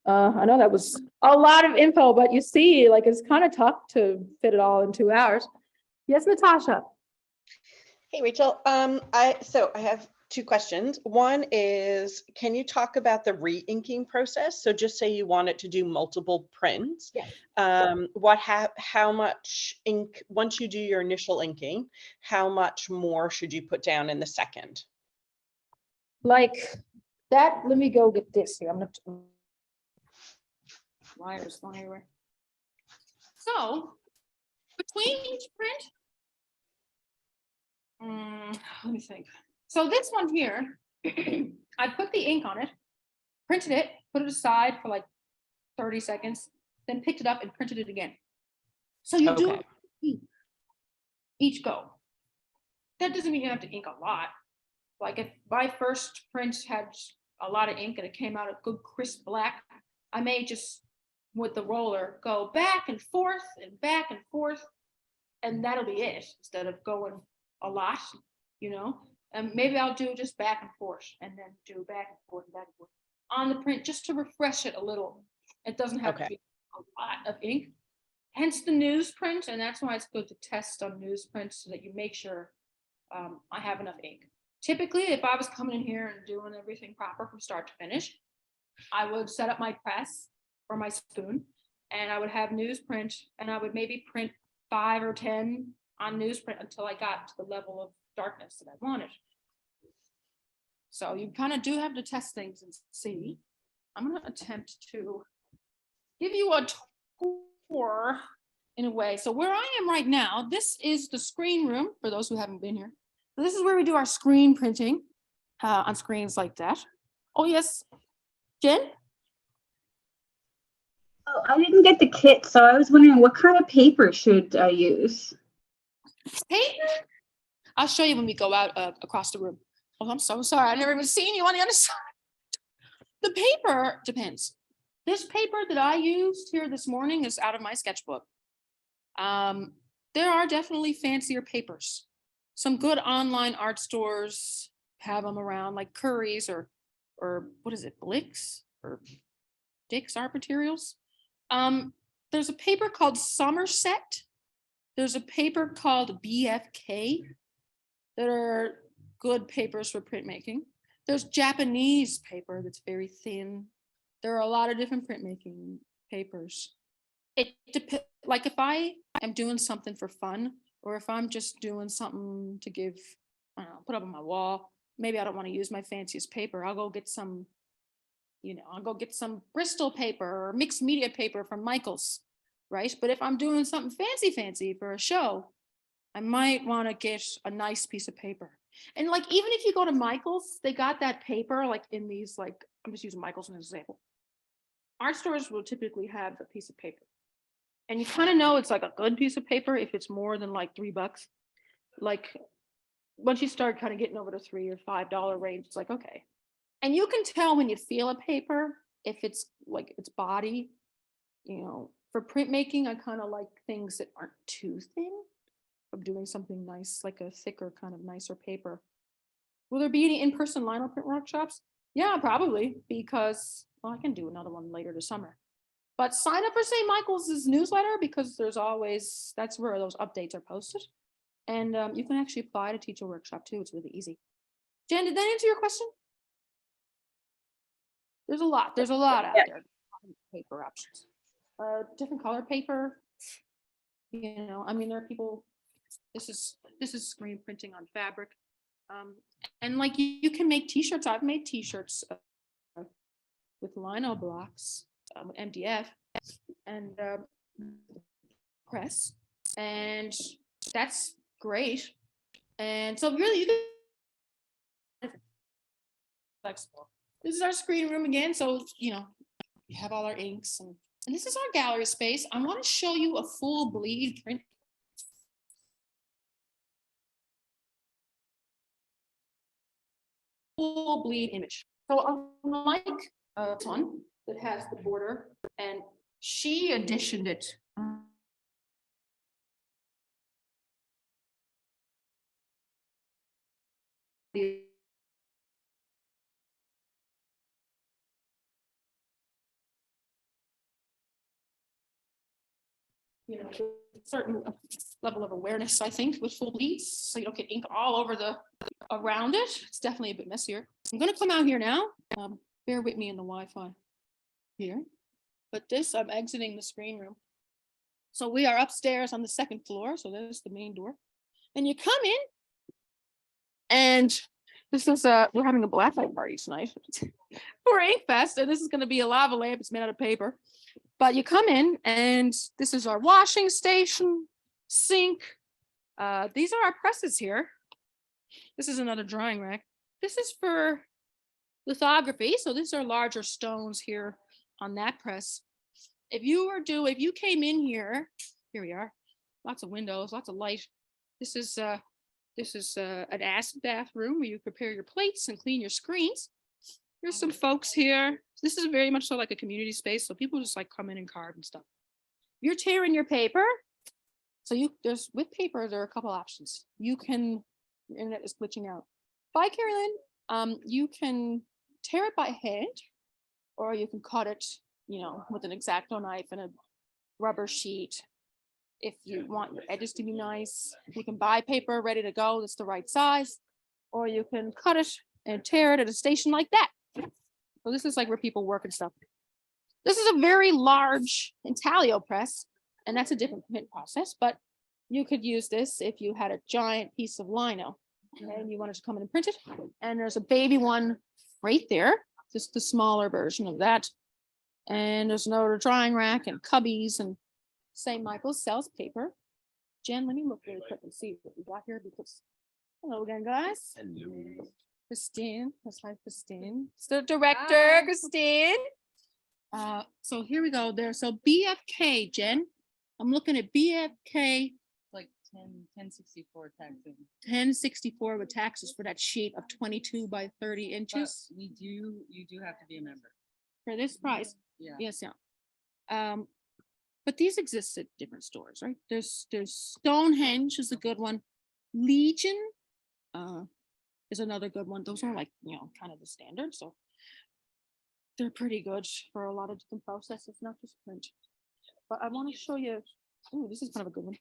I know that was a lot of info, but you see, like, it's kind of tough to fit it all in 2 hours. Yes, Natasha. Hey, Rachel. I have 2 questions. One is, can you talk about the re-inking process? So just say you wanted to do multiple prints. Yes. How much ink, once you do your initial inking, how much more should you put down in the second? Like that, let me go get this here. I'm gonna Wires going everywhere. So between each print, let me think. So this one here, I put the ink on it, printed it, put it aside for like 30 seconds, then picked it up and printed it again. So you do each go. That doesn't mean you have to ink a lot. Like if my first print had a lot of ink and it came out a good crisp black, I may just with the roller go back and forth, and that'll be it instead of going a lot, you know. And maybe I'll do just back and forth and then do back and forth on the print just to refresh it a little. It doesn't have to be a lot of ink. Hence the newsprint, and that's why it's good to test on newsprint so that you make sure I have enough ink. Typically, if I was coming in here and doing everything proper from start to finish, I would set up my press or my spoon, and I would have newsprint, and I would maybe print 5 or 10 on newsprint until I got to the level of darkness that I wanted. So you kind of do have to test things and see. I'm going to attempt to give you a tour in a way. So where I am right now, this is the screen room for those who haven't been here. So this is where we do our screen printing on screens like that. Oh, yes, Jen? Oh, I didn't get the kit, so I was wondering what kind of paper should I use? Paper? I'll show you when we go out across the room. Oh, I'm so sorry. I've never even seen you on the other side. The paper depends. This paper that I used here this morning is out of my sketchbook. There are definitely fancier papers. Some good online art stores have them around, like Curry's or what is it, Blick's or Dick's Art Materials. There's a paper called Somerset. There's a paper called BFK that are good papers for printmaking. There's Japanese paper that's very thin. There are a lot of different printmaking papers. It depends, like if I am doing something for fun, or if I'm just doing something to give, I don't know, put up on my wall, maybe I don't want to use my fanciest paper. I'll go get some, I'll go get some Bristol paper or mixed media paper from Michael's, right? But if I'm doing something fancy for a show, I might want to get a nice piece of paper. And like, even if you go to Michael's, they got that paper like in these, like, I'm just using Michael's as an example. Art stores will typically have a piece of paper. And you kind of know it's like a good piece of paper if it's more than like $3. Like once you start kind of getting over the $3 or $5 range, it's like, okay. And you can tell when you feel a paper, if it's like its body, for printmaking, I kind of like things that aren't too thin. I'm doing something nice, like a thicker kind of nicer paper. Will there be any in-person Lino print workshops? Yeah, probably, because I can do another one later this summer. But sign up for St. Michael's newsletter, because that's where those updates are posted. And you can actually apply to teach a workshop too. It's really easy. Jen, did that answer your question? There's a lot out there. Paper options. Different color paper. I mean, there are people, this is screen printing on fabric. And like you can make t-shirts. I've made t-shirts with Lino blocks, MDF and press, and that's great. And so really you can flexible. This is our screen room again. So, we have all our inks and this is our gallery space. I want to show you a full bleed print. Full bleed image. So unlike this one that has the border, and she additioned it. Certain level of awareness, I think, with full bleeds, so you don't get ink all over around it. It's definitely a bit messier. I'm going to come out here now. Bear with me in the Wi-Fi here. But I'm exiting the screen room. So we are upstairs on the second floor. So there's the main door. And you come in, and this is we're having a blacklight party tonight for Inkfest, and this is going to be a lava lamp. It's made out of paper. But you come in, and this is our washing station, sink. These are our presses here. This is another drying rack. This is for lithography. So these are larger stones here on that press. If you came in here we are, lots of windows, lots of light. This is an acid bath room where you prepare your plates and clean your screens. There's some folks here. This is very much so like a community space. So people just like come in and carve and stuff. You're tearing your paper. So with paper, there are a couple options. Your internet is glitching out. Bye, Carolyn. You can tear it by hand, or you can cut it, with an X-Acto knife and a rubber sheet. If you want your edges to be nice, you can buy paper ready to go that's the right size, or you can cut it and tear it at a station like that. So this is like where people work and stuff. This is a very large intaglio press, and that's a different print process, but you could use this if you had a giant piece of lino and you wanted to come in and print it. And there's a baby one right there, just the smaller version of that. And there's another drying rack and cubbies, and St. Michael's sells paper. Jen, let me look really quick and see what we got here, because hello again, guys. Hello. Christine, that's my Christine. It's the director, hi. Christine. So here we go there. So BFK, Jen. I'm looking at BFK. Like 1064 taxes. 1064 with taxes for that sheet of 22 by 30 inches. But you do have to be a member. For this price. Yeah. Yes, yeah. But these exist at different stores, right? There's Stonehenge is a good one. Legion is another good one. Those are like, kind of the standard. So they're pretty good for a lot of different processes, not just print. but I want to show you. Oh, this is kind of a good one.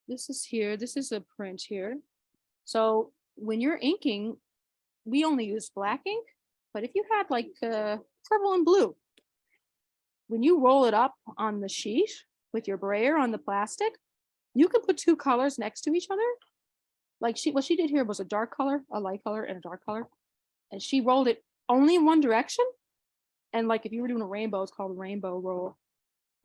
This is here. This is a print here. So when you're inking, we only use black ink, but if you had like purple and blue, when you roll it up on the sheet with your brayer on the plastic, you can put two colors next to each other. Like what she did here was a dark color, a light color, and a dark color. And she rolled it only in one direction. And like if you were doing a rainbow, it's called a rainbow roll,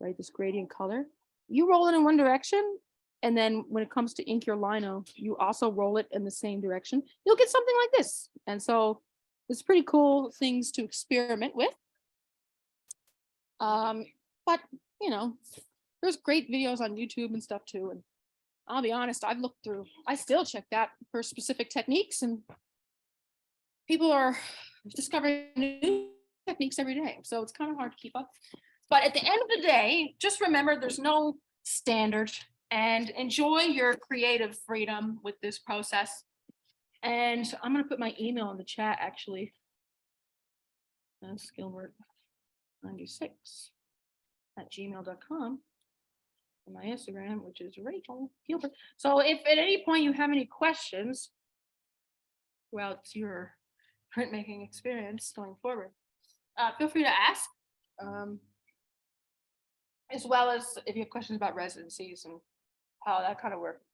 right? This gradient color. You roll it in one direction. And then when it comes to ink your lino, you also roll it in the same direction. You'll get something like this. And so it's pretty cool things to experiment with. But you know, there's great videos on YouTube and stuff too. And I'll be honest, I've looked through, I still check that for specific techniques, and people are discovering new techniques every day. So it's kind of hard to keep up. But at the end of the day, just remember there's no standard, and enjoy your creative freedom with this process. And I'm going to put my email in the chat actually. skillwork96@gmail.com. My Instagram, which is Rachel Gilbert. So if at any point you have any questions throughout your printmaking experience going forward, feel free to ask. As well as if you have questions about residencies and how that kind of work.